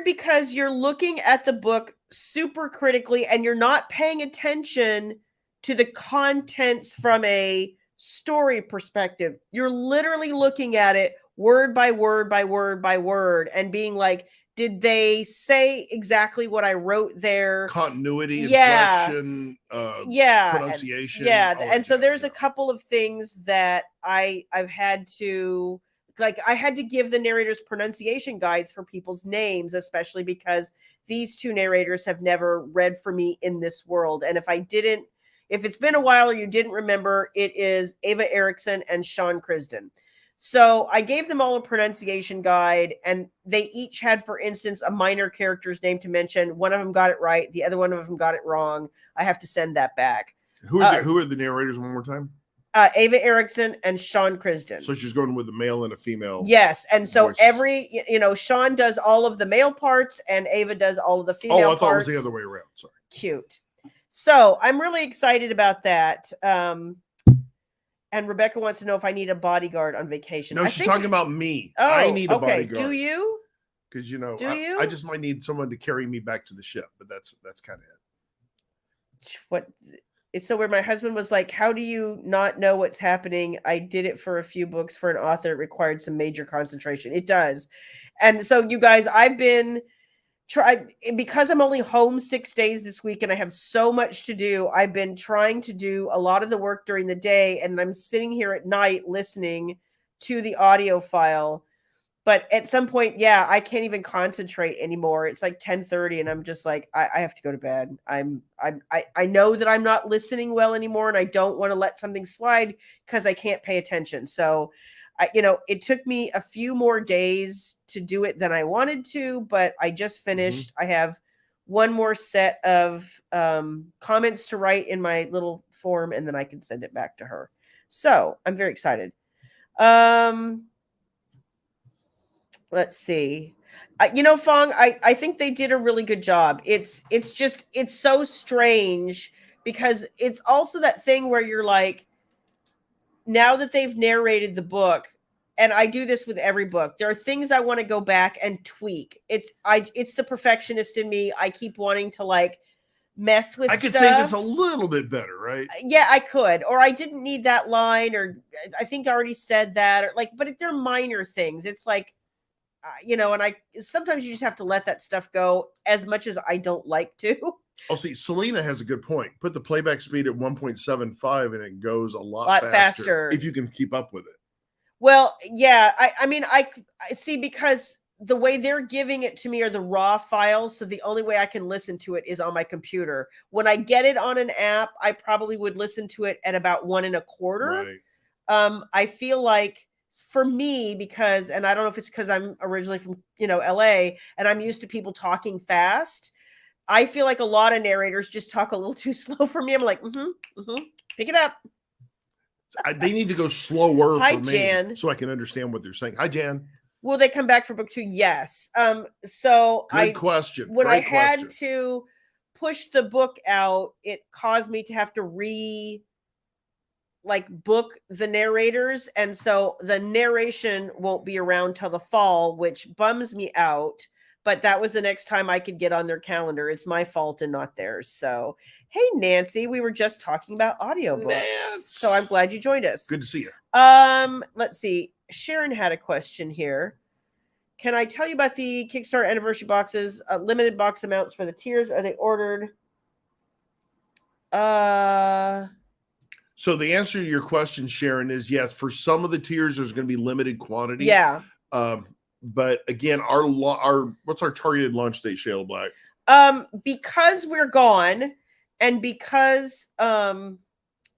because you're looking at the book super critically and you're not paying attention to the contents from a story perspective. You're literally looking at it word by word by word by word and being like, did they say exactly what I wrote there? Continuity, inflection, pronunciation. And so there's a couple of things that I've had to, I had to give the narrators pronunciation guides for people's names, especially because these two narrators have never read for me in this world. And if it's been a while or you didn't remember, it is Ava Erickson and Sean Crisden. So I gave them all a pronunciation guide, and they each had, for instance, a minor character's name to mention. One of them got it right. The other one of them got it wrong. I have to send that back. Who are the narrators one more time? Ava Erickson and Sean Crisden. So she's going with a male and a female. Yes. And so voices. Sean does all of the male parts and Ava does all of the female parts. I thought it was the other way around. Sorry. Cute. So I'm really excited about that. And Rebecca wants to know if I need a bodyguard on vacation. No, she's talking about me. Oh, I need a bodyguard. Do you? Because I just might need someone to carry me back to the ship, but that's kind of it. What? It's so where my husband was like, how do you not know what's happening? I did it for a few books for an author. It required some major concentration. It does. And so you guys, I've been because I'm only home 6 days this week and I have so much to do. I've been trying to do a lot of the work during the day, and I'm sitting here at night listening to the audio file. But at some point, yeah, I can't even concentrate anymore. It's like 10:30 and I'm just like, I have to go to bed. I know that I'm not listening well anymore, and I don't want to let something slide because I can't pay attention. So it took me a few more days to do it than I wanted to, but I just finished. I have one more set of comments to write in my little form, and then I can send it back to her. So I'm very excited. Let's see. Fong, I think they did a really good job. It's so strange because it's also that thing where you're like, now that they've narrated the book, and I do this with every book, there are things I want to go back and tweak. It's the perfectionist in me. I keep wanting to like mess with I could stuff. say this a little bit better, right? Yeah, I could. Or I didn't need that line, or I think I already said that, or like, but they're minor things. It's like, and sometimes you just have to let that stuff go, as much as I don't like to. Oh, see, Selena has a good point. Put the playback speed at 1.75 and it goes a lot faster if you can keep up with it. Well, yeah, I see, because the way they're giving it to me are the raw files, so the only way I can listen to it is on my computer. When I get it on an app, I probably would listen to it at about 1 1/4. Right. I feel like for me, because, and I don't know if it's because I'm originally from LA and I'm used to people talking fast, I feel like a lot of narrators just talk a little too slow for me. I'm like, pick it up. They need to go slower Hi, for me, Jan. so I can understand what they're saying. Hi, Jan. Will they come back for book 2? Yes. So Good question. When Great I had question. to push the book out, it caused me to have to book the narrators, and so the narration won't be around till the fall, which bums me out. But that was the next time I could get on their calendar. It's my fault and not theirs. So, hey, Nancy, we were just talking about audiobooks. So I'm glad you joined us. Good to see you. Let's see. Sharon had a question here. Can I tell you about the Kickstarter anniversary boxes? Limited box amounts for the tiers. Are they ordered? So the answer to your question, Sharon, is yes. For some of the tiers, there's going to be limited quantity. Yeah. But again, our what's our targeted launch date, Shayla Black? Because we're gone, and because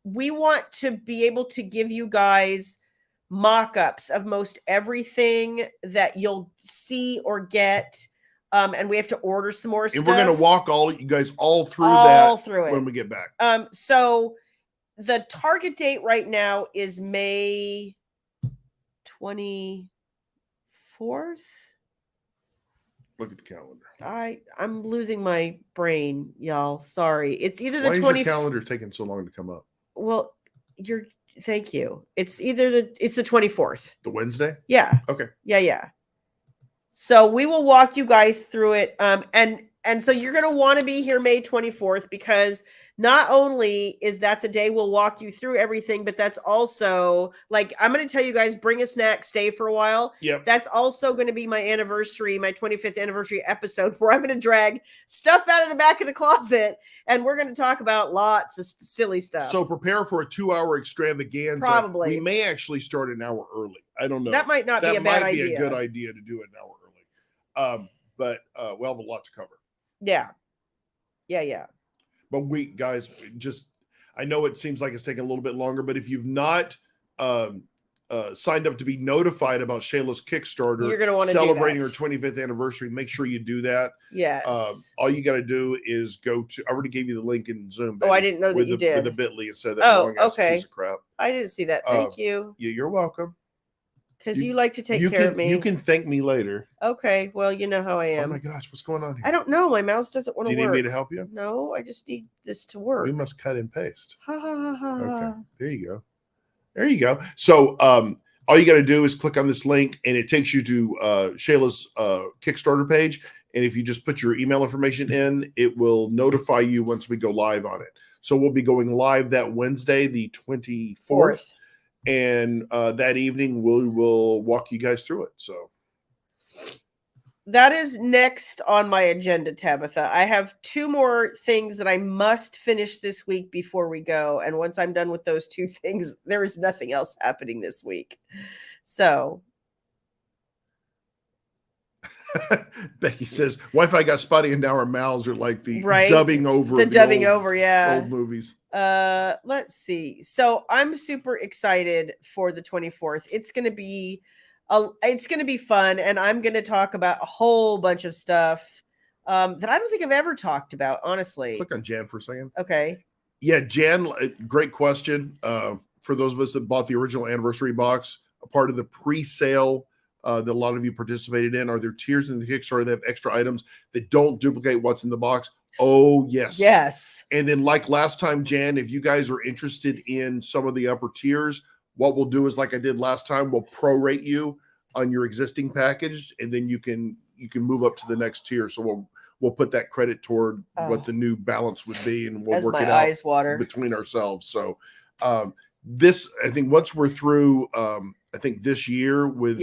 we want to be able to give you guys mock-ups of most everything that you'll see or get. And we have to order some more stuff. And we're going to walk you guys all through it when we get back. So the target date right now is May 24th. Look at the calendar. I'm losing my brain, y'all. Sorry. It's either the 20th. Why is your calendar taking so long to come up? Well, thank you. It's the 24th. The Wednesday? Yeah. Okay. Yeah. So we will walk you guys through it. And so you're going to want to be here May 24th, because not only is that the day we'll walk you through everything, but that's also, like, I'm going to tell you guys, bring a snack, stay for a while. Yep. That's also going to be my 25th anniversary episode, where I'm going to drag stuff out of the back of the closet, and we're going to talk about lots of silly stuff. So prepare for a 2-hour extravaganza. Probably. We may actually start an hour early. I don't know. That might not be a bad idea. That might be a good idea to do it an hour early. But we'll have a lot to cover. Yeah. But guys, I know it seems like it's taking a little bit longer, but if you've not signed up to be notified about Shayla's Kickstarter, you're going to want to celebrating her 25th anniversary, make sure you do that. Yes. All you got to do is go to, I already gave you the link in Zoom. Baby, I didn't know that you did. With the bit.ly instead of that long ass piece of crap. I didn't see that. Thank you. Yeah, you're welcome. Because you like to take care of me. You can thank me later. Okay. Well, you know how I am. Oh my gosh, what's going on here? I don't know. My mouse doesn't want to work. Do you need me to help you? No, I just need this to work. We must cut and paste. Ha ha ha. Okay. There you go. So all you got to do is click on this link, and it takes you to Shayla's Kickstarter page. And if you just put your email information in, it will notify you once we go live on it. So we'll be going live that Wednesday, the 24th. And that evening, we will walk you guys through it. So that is next on my agenda, Tabitha. I have 2 more things that I must finish this week before we go. And once I'm done with those 2 things, there is nothing else happening this week. So Becky says Wi-Fi got spotty and now our mouths are like the right? dubbing over old movies. Let's see. So I'm super excited for the 24th. It's going to be fun, and I'm going to talk about a whole bunch of stuff that I don't think I've ever talked about, honestly. Click on Jan for a second. Okay. Yeah, Jan, great question. For those of us that bought the original anniversary box, a part of the pre-sale that a lot of you participated in, are there tiers in the Kickstarter that have extra items that don't duplicate what's in the box? Oh, yes. Yes. And then like last time, Jan, if you guys are interested in some of the upper tiers, what we'll do is like I did last time, we'll prorate you on your existing package, and then you can move up to the next tier. So we'll put that credit toward what the new balance would be, and we'll work it out between ourselves. So this, I think once we're through, I think this year with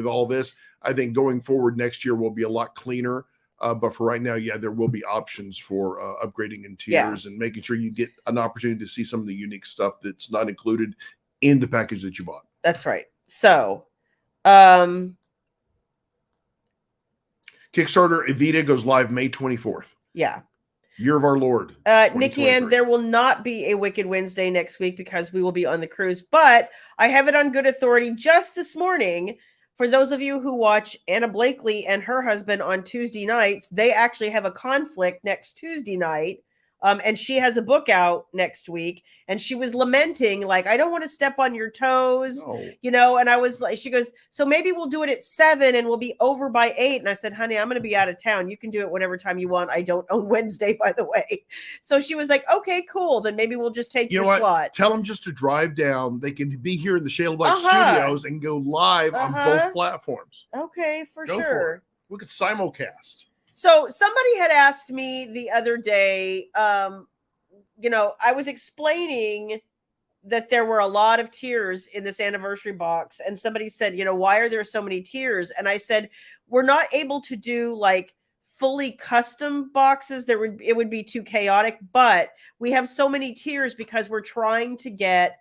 all this, I think going forward next year will be a lot cleaner. But for right now, there will be options for upgrading in tiers and making sure you get an opportunity to see some of the unique stuff that's not included in the package that you bought. That's right. So, Kickstarter Evita goes live May 24th. Yeah. Year of our Lord. Nikki Ann, there will not be a Wicked Wednesday next week because we will be on the cruise, but I have it on good authority just this morning. For those of you who watch Anna Blakely and her husband on Tuesday nights, they actually have a conflict next Tuesday night. And she has a book out next week, and she was lamenting, like, I don't want to step on your toes, and I was like, she goes, so maybe we'll do it at 7 and we'll be over by 8. And I said, honey, I'm going to be out of town. You can do it whatever time you want. I don't own Wednesday, by the way. So she was like, okay, cool. Then maybe we'll just take your slot. Tell them just to drive down. They can be here in the Shayla Black studios and go live on both platforms. Okay, for sure. We could simulcast. So somebody had asked me the other day, I was explaining that there were a lot of tiers in this anniversary box. And somebody said, why are there so many tiers? And I said, we're not able to do like fully custom boxes. It would be too chaotic, but we have so many tiers because we're trying to get,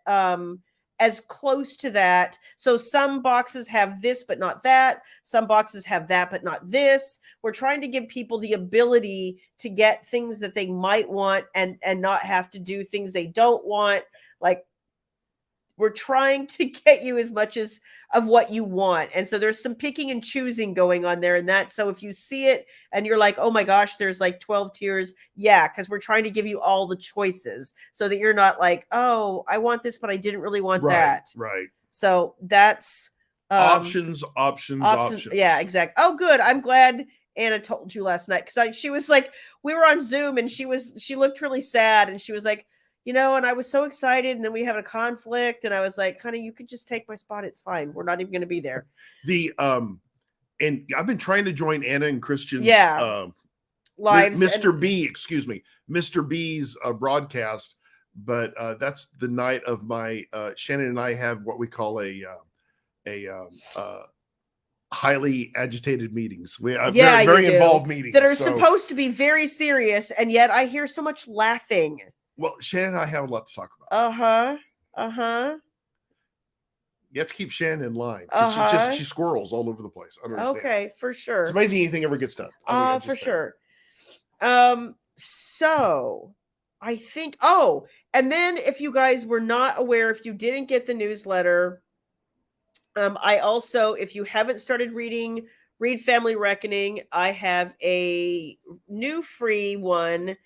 as close to that. So some boxes have this, but not that. Some boxes have that, but not this. We're trying to give people the ability to get things that they might want and not have to do things they don't want. Like, we're trying to get you as much of what you want. And so there's some picking and choosing going on there. And that, so if you see it and you're like, oh my gosh, there's like 12 tiers. Yeah. Cause we're trying to give you all the choices so that you're not like, oh, I want this, but I didn't really want that. Right. So that's options. Yeah, exactly. Oh, good. I'm glad Anna told you last night. Cause she was like, we were on Zoom and she looked really sad. And she was like, and I was so excited, and then we had a conflict, and I was like, honey, you could just take my spot. It's fine. We're not even going to be there. And I've been trying to join Anna and Christian's lives. Mr. B's broadcast, but that's the night of my Shannon and I have what we call a highly agitated meetings. We have very involved meetings that are supposed to be very serious, and yet I hear so much laughing. Well, Shannon and I have a lot to talk about. You have to keep Shannon in line. She squirrels all over the place. I don't understand. Okay, for sure. It's amazing anything ever gets done. For sure. So I think, and then if you guys were not aware, if you didn't get the newsletter, I also, if you haven't started reading Read Family Reckoning, I have a new free one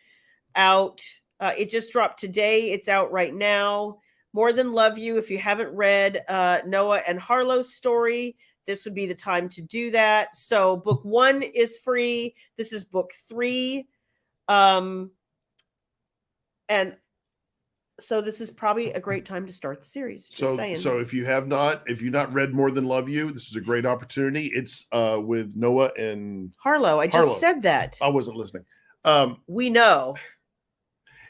out. It just dropped today. It's out right now. More Than Love You. If you haven't read Noah and Harlow's story, this would be the time to do that. So book 1 is free. This is book 3. And So this is probably a great time to start the series. Just saying. So if you've not read More Than Love You, this is a great opportunity. It's with Noah and Harlow. I just said that. I wasn't listening. We know.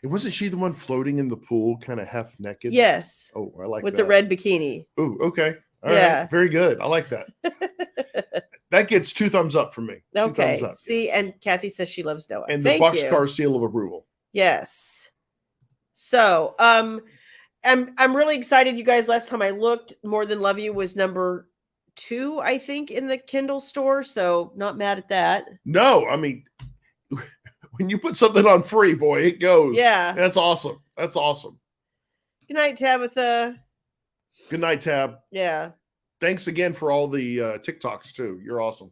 It wasn't she the one floating in the pool, kind of half naked? Yes. Oh, I like with that. the red bikini. Oh, okay. All right. Very good. I like that. That gets 2 thumbs up from me. Okay. 2 thumbs up. See, yes. and Kathy says she loves Noah. And the boxcar seal of approval. Yes. So, I'm really excited, you guys. Last time I looked, More Than Love You was number 2, I think, in the Kindle store. So, not mad at that. No, I mean, when you put something on free, boy, it goes. Yeah, that's awesome. That's awesome. Good night, Tabitha. Good night, Tab. Yeah. Thanks again for all the TikToks too. You're awesome.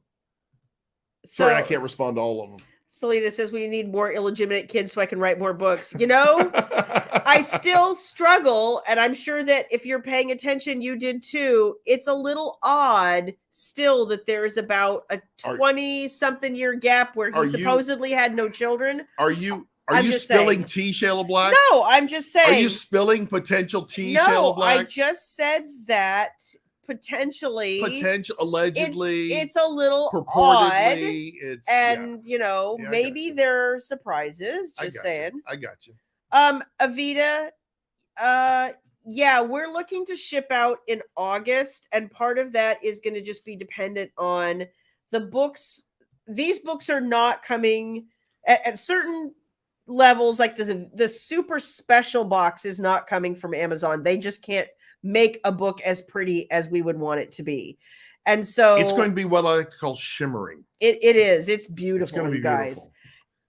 Sorry, I can't respond to all of them. Selena says we need more illegitimate kids so I can write more books. You know, I still struggle, and I'm sure that if you're paying attention, you did too. It's a little odd still that there's about a 20-something year gap where he supposedly had no children. Are you spilling tea, Shayla Black? No, I'm just saying. Are you spilling potential tea, Shayla Black? I just said that allegedly, it's a little purportedly odd, it's and you know, maybe they're surprises. Just saying. I got you. Avita, we're looking to ship out in August, and part of that is going to just be dependent on the books. These books are not coming at certain levels, like the super special box is not coming from Amazon. They just can't make a book as pretty as we would want it to be. And so it's going to be what I like to call shimmering. It is. It's beautiful, it's going to be guys.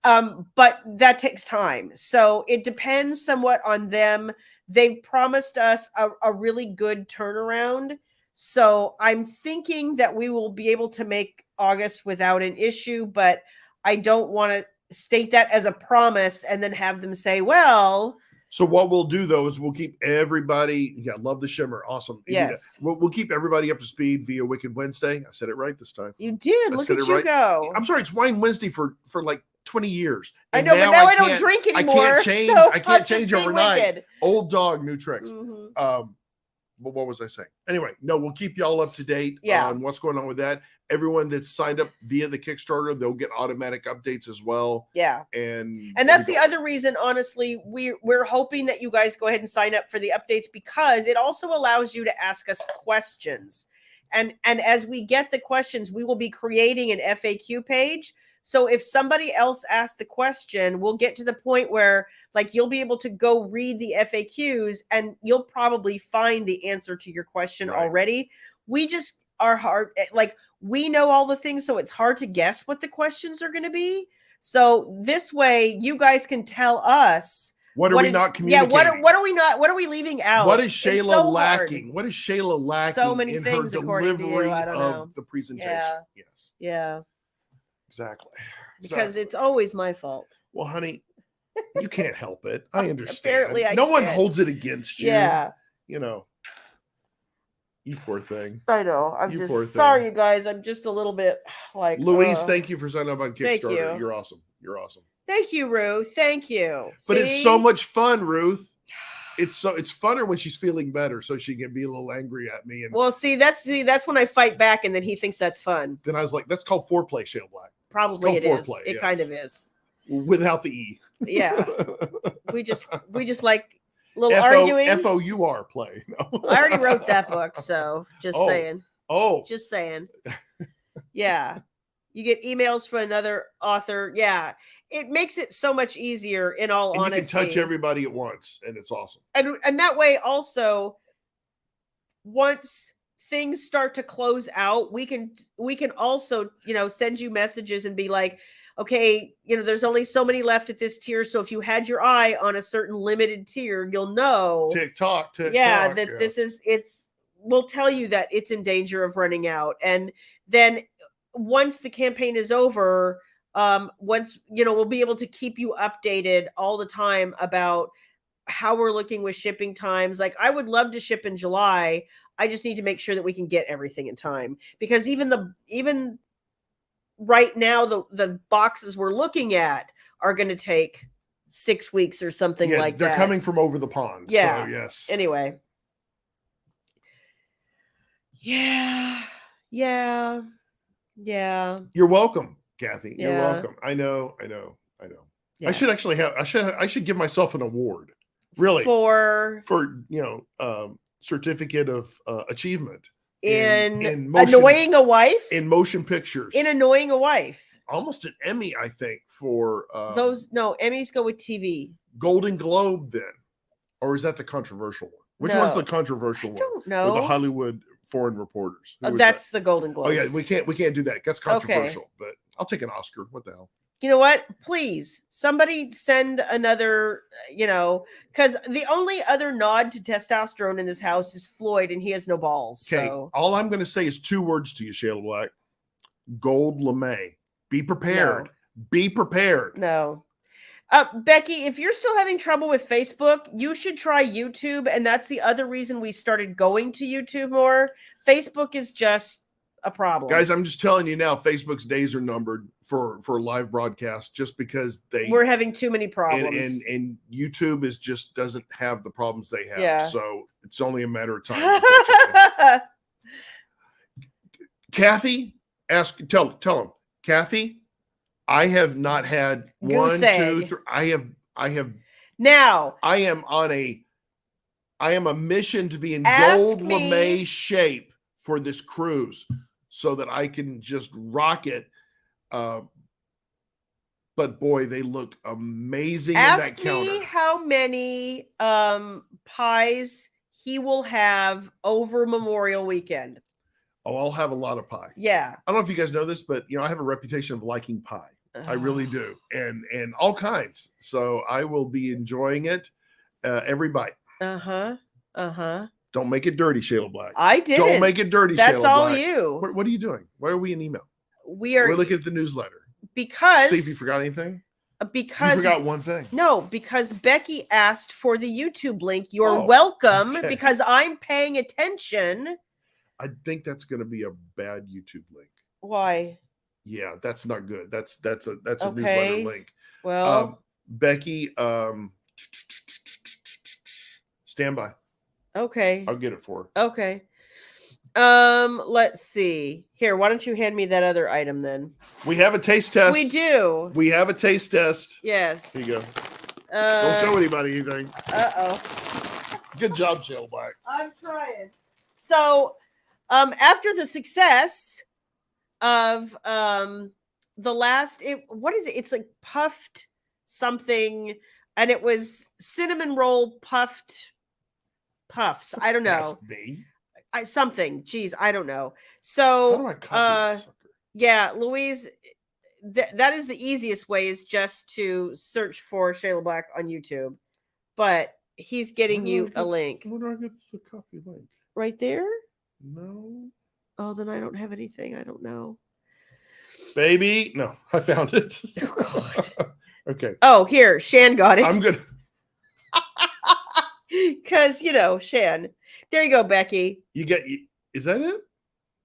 Beautiful. But that takes time. So it depends somewhat on them. They've promised us a really good turnaround. So I'm thinking that we will be able to make August without an issue, but I don't want to state that as a promise and then have them say, well. So what we'll do though is we'll keep everybody. Yeah, love the shimmer. Awesome. Yes. We'll keep everybody up to speed via Wicked Wednesday. I said it right this time. You did. Look at you go. I'm sorry. It's Wine Wednesday for like 20 years. And I know, but now I don't drink anymore. I can't change. So I can't change overnight. Wicked. Old dog, new tricks. Mm-hmm. But what was I saying? Anyway, no, we'll keep y'all up to date on what's going on with that. Everyone that's signed up via the Kickstarter, they'll get automatic updates as well. Yeah. And that's the other reason, honestly, we're hoping that you guys go ahead and sign up for the updates, because it also allows you to ask us questions. And as we get the questions, we will be creating an FAQ page. So if somebody else asks the question, we'll get to the point where like you'll be able to go read the FAQs and you'll probably find the answer to your question already. We just are hard. Like we know all the things, so it's hard to guess what the questions are going to be. So this way you guys can tell us. What are we not communicating? Yeah, what are we not? What are we leaving out? What is Shayla lacking? What is Shayla lacking? So many in things her according delivery to you. I don't know. of the presentation. Yeah. Yes. Yeah. Exactly. Because it's always my fault. Well, honey, you can't help it. I understand. Apparently, no one holds it against you. Yeah. You know. You poor thing. I know. I'm just sorry, you guys. I'm just a little bit like Louise. Thank you for signing up on Kickstarter. Thank you. You're awesome. You're awesome. Thank you, Ruth. Thank you. But it's so much fun, Ruth. It's funner when she's feeling better, so she can be a little angry at me. And that's when I fight back, and then he thinks that's fun. Then I was like, "That's called foreplay, Shayla Black." Probably it is. It kind of is. Without the E. Yeah. we just like little arguing. FOUR play. No. I already wrote that book, so just saying. Oh. Just saying. Yeah. You get emails from another author. Yeah. It makes it so much easier, in all honesty. You can touch everybody at once, and it's awesome. And that way also, once things start to close out, we can also, send you messages and be like, okay, there's only so many left at this tier. So if you had your eye on a certain limited tier, you'll know. TikTok. We'll tell you that it's in danger of running out. And then once the campaign is over, we'll be able to keep you updated all the time about how we're looking with shipping times. Like I would love to ship in July. I just need to make sure that we can get everything in time, because even right now, the boxes we're looking at are going to take 6 weeks or something like they're that. coming from over the pond. Yeah. So, yes. Anyway. Yeah. Yeah. Yeah. You're welcome, Kathy. Yeah. You're welcome. I know. Yeah. I should actually I should give myself an award. Really. For certificate of achievement in annoying a wife in motion pictures. In annoying a wife. Almost an Emmy, I think, for Emmys go with TV. Golden Globe, then, or is that the controversial one? Which one's the controversial one? I don't know. Or the Hollywood Foreign Reporters? That's the Golden Globes. Oh yeah, we can't do that. That's controversial. But I'll take an Oscar. What the hell? You know what? Please, somebody send another. Because the only other nod to testosterone in this house is Floyd, and he has no balls. Okay. So all I'm going to say is 2 words to you, Shayla Black. Gold LeMay. Be prepared. No. Be prepared. No. Becky, if you're still having trouble with Facebook, you should try YouTube. And that's the other reason we started going to YouTube more. Facebook is just a problem. Guys, I'm just telling you now, Facebook's days are numbered for live broadcast just because we're having too many problems. And YouTube just doesn't have the problems they have. Yeah. So it's only a matter of time. Kathy, tell him. Kathy, I have not had Goose 1, 2, 3. I have now. I am a mission to be in gold LeMay shape for this cruise so that I can just rock it. But boy, they look amazing in that counter. Ask me how many pies he will have over Memorial Weekend. Oh, I'll have a lot of pie. Yeah. I don't know if you guys know this, but I have a reputation of liking pie. I really do. And all kinds. So I will be enjoying it every bite. Don't make it dirty, Shayla Black. I did. Don't make it dirty, That's Shayla all Black. you. What are you doing? Why are we in email? We're looking at the newsletter. Because see if you forgot anything. Because you forgot one thing. No, because Becky asked for the YouTube link. You're welcome because I'm paying attention. I think that's going to be a bad YouTube link. Why? Yeah, that's not good. That's a newsletter link. Well, Becky, stand by. Okay. I'll get it for her. Okay. Let's see. Here, why don't you hand me that other item then? We have a taste test. We do. We have a taste test. Yes. Here you go. Don't show anybody anything. Uh-oh. Good job, Shayla Black. I'm trying. So, after the success of the last, what is it? It's like puffed something, and it was cinnamon roll puffs. I don't know. Something. Geez, I don't know. So, how do I copy this sucker? Yeah, Louise, that is the easiest way is just to search for Shayla Black on YouTube. But he's getting you a link. Where do I get the copy link? Right there? No. Oh, then I don't have anything. I don't know. Baby. No, I found it. Oh, God. Okay. Oh, here. Shan got it. I'm good. Because, Shan. There you go, Becky. Is that it?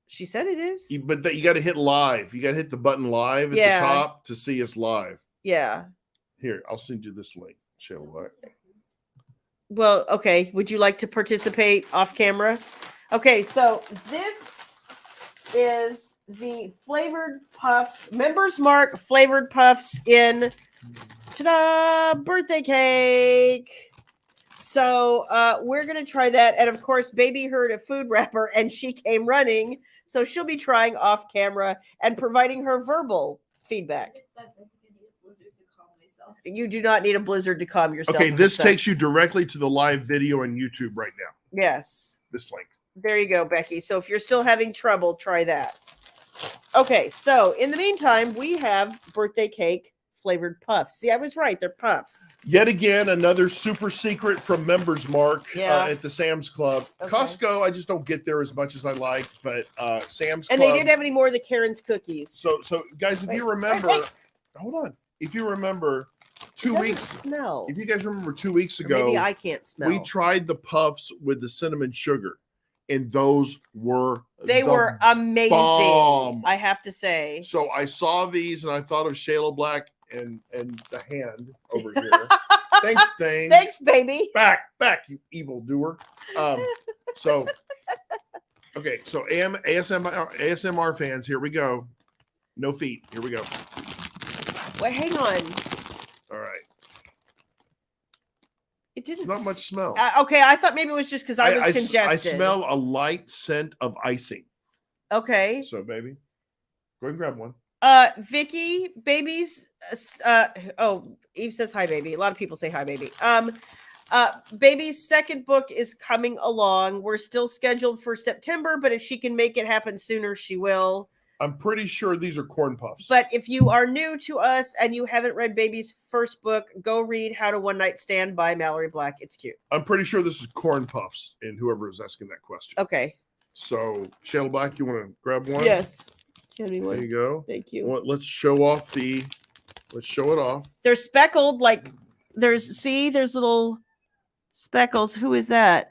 She said it is. But you got to hit live. You got to hit the button live at the top to see us live. Yeah. Here, I'll send you this link, Shayla. Well, okay. Would you like to participate off camera? Okay, so this is the flavored puffs, Members Mark flavored puffs in ta-da, birthday cake. So we're going to try that. And of course, baby heard a food wrapper and she came running. So she'll be trying off camera and providing her verbal feedback. You do not need a blizzard to calm yourself. Okay, this takes you directly to the live video on YouTube right now. Yes. This link. There you go, Becky. So if you're still having trouble, try that. Okay, so in the meantime, we have birthday cake flavored puffs. See, I was right. They're puffs. Yet again, another super secret from Members Mark at the Sam's Club. Okay. Costco, I just don't get there as much as I like, but Sam's Club. And they didn't have any more of the Karen's cookies. So guys, if you remember, hold on. If you remember 2 weeks, smell. If you guys remember 2 weeks ago, or maybe I can't smell. We tried the puffs with the cinnamon sugar, and those were amazing. Bomb. I have to say. So I saw these and I thought of Shayla Black and the hand over here. Thanks, Thane. Thanks, baby. Back, you evil doer. So, okay, so ASMR fans, here we go. No feet. Here we go. Wait, hang on. All right. It didn't. It's not much smell. Okay, I thought maybe it was just because I was congested. I smell a light scent of icing. Okay. So, baby, go ahead and grab one. Vicky, babies. Eve says hi, baby. A lot of people say hi, baby. Baby's second book is coming along. We're still scheduled for September, but if she can make it happen sooner, she will. I'm pretty sure these are corn puffs. But if you are new to us and you haven't read Baby's first book, go read How to One Night Stand by Mallory Black. It's cute. I'm pretty sure this is corn puffs, and whoever is asking that question. Okay. So, Shayla Black, you want to grab one? Yes. Give me one. There you go. Thank you. Well, let's show it off. They're speckled, like there's little speckles. Who is that?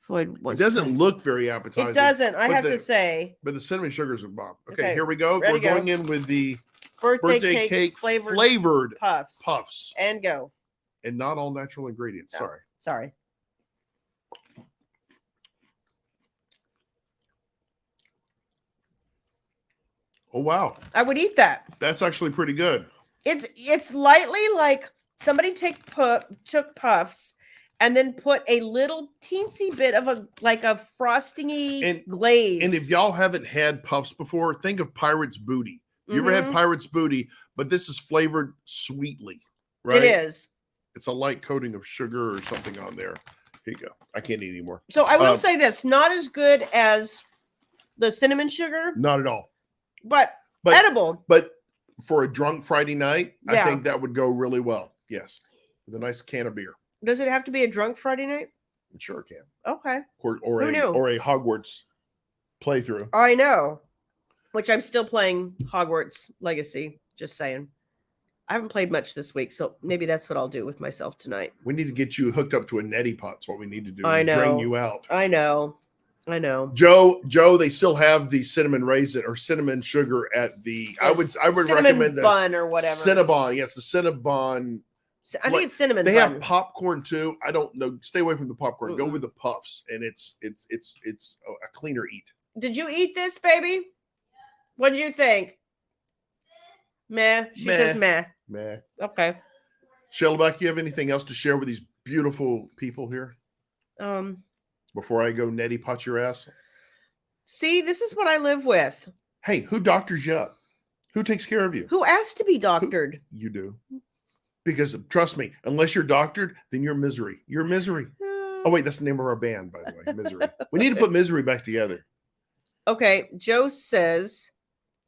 Floyd. It doesn't look very appetizing. It doesn't, I have to say. But the cinnamon sugars are bomb. Okay, here we go. Ready We're going in with the birthday cake flavored puffs. And go. And not all natural ingredients. No. Sorry. Oh, wow. I would eat that. That's actually pretty good. It's lightly like somebody took puffs and then put a little teensy bit of a frosting-y glaze. And if y'all haven't had puffs before, think of Pirate's Booty. You ever had Pirate's Booty, but this is flavored sweetly, right? It is. It's a light coating of sugar or something on there. Here you go. I can't eat anymore. So I will say this, not as good as the cinnamon sugar. Not at all. But edible. But for a drunk Friday night, I think that would go really well. Yes. With a nice can of beer. Does it have to be a drunk Friday night? It sure can. Okay. Or a Hogwarts playthrough. I know. Which I'm still playing Hogwarts Legacy. Just saying. I haven't played much this week, so maybe that's what I'll do with myself tonight. We need to get you hooked up to a neti pot. That's what we need to do. I know. Drain you out. I know. Joe, they still have the cinnamon raisin or cinnamon sugar at the. I would recommend the bun or whatever. Cinnabon, yes, the Cinnabon. I think it's cinnamon. They have popcorn too. I don't know. Stay away from the popcorn. Go with the puffs, and it's a cleaner eat. Did you eat this, baby? What did you think? Meh. She says meh. Meh. Okay. Shayla Black, you have anything else to share with these beautiful people here? Before I go neti pot your ass. See, this is what I live with. Hey, who doctors you up? Who takes care of you? Who asked to be doctored? You do. Because trust me, unless you're doctored, then you're misery. You're misery. Oh, wait, that's the name of our band, by the way. Misery. We need to put misery back together. Okay. Joe says,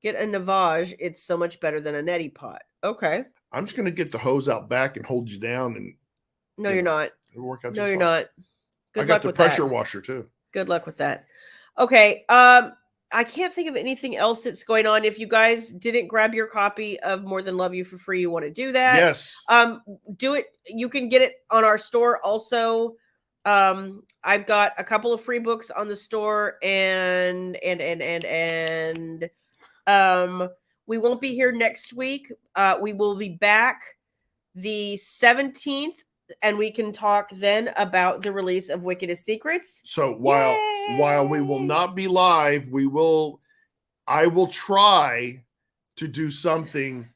get a Navage. It's so much better than a neti pot. Okay. I'm just going to get the hose out back and hold you down. And no, you're not. It'll work out. No, you're not. Good luck with that. I got the pressure washer too. Good luck with that. Okay. I can't think of anything else that's going on. If you guys didn't grab your copy of More Than Love You for free, you want to do that. Yes. Do it. You can get it on our store. Also, I've got a couple of free books on the store and we won't be here next week. We will be back the 17th. And we can talk then about the release of Wickedest Secrets. So while we will not be live, I will try to do something.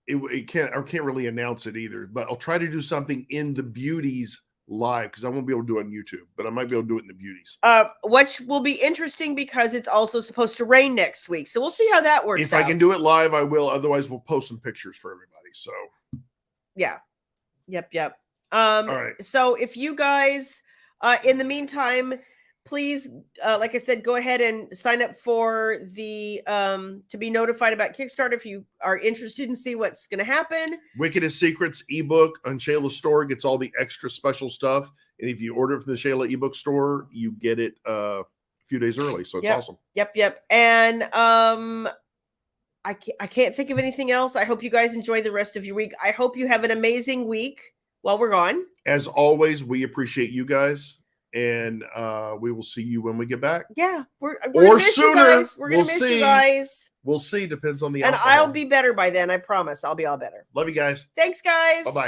I can't really announce it either, but I'll try to do something in the beauties live because I won't be able to do it on YouTube, but I might be able to do it in the beauties. Which will be interesting because it's also supposed to rain next week. So we'll see how that works. If I can do it live, I will. Otherwise, we'll post some pictures for everybody. So yeah. Yep. All right. So if you guys, in the meantime, please, like I said, go ahead and sign up for the, to be notified about Kickstarter if you are interested in see what's going to happen. Wickedest Secrets ebook on Shayla's store gets all the extra special stuff. And if you order from the Shayla ebook store, you get it a few days early. So it's awesome. Yep. And, I can't think of anything else. I hope you guys enjoy the rest of your week. I hope you have an amazing week while we're gone. As always, we appreciate you guys, and we will see you when we get back. Yeah, we're gonna miss sooner. You guys. We're gonna miss you guys. We'll see. Depends on the And alcohol. I'll be better by then. I promise. I'll be all better. Love you guys. Thanks, guys. Bye-bye.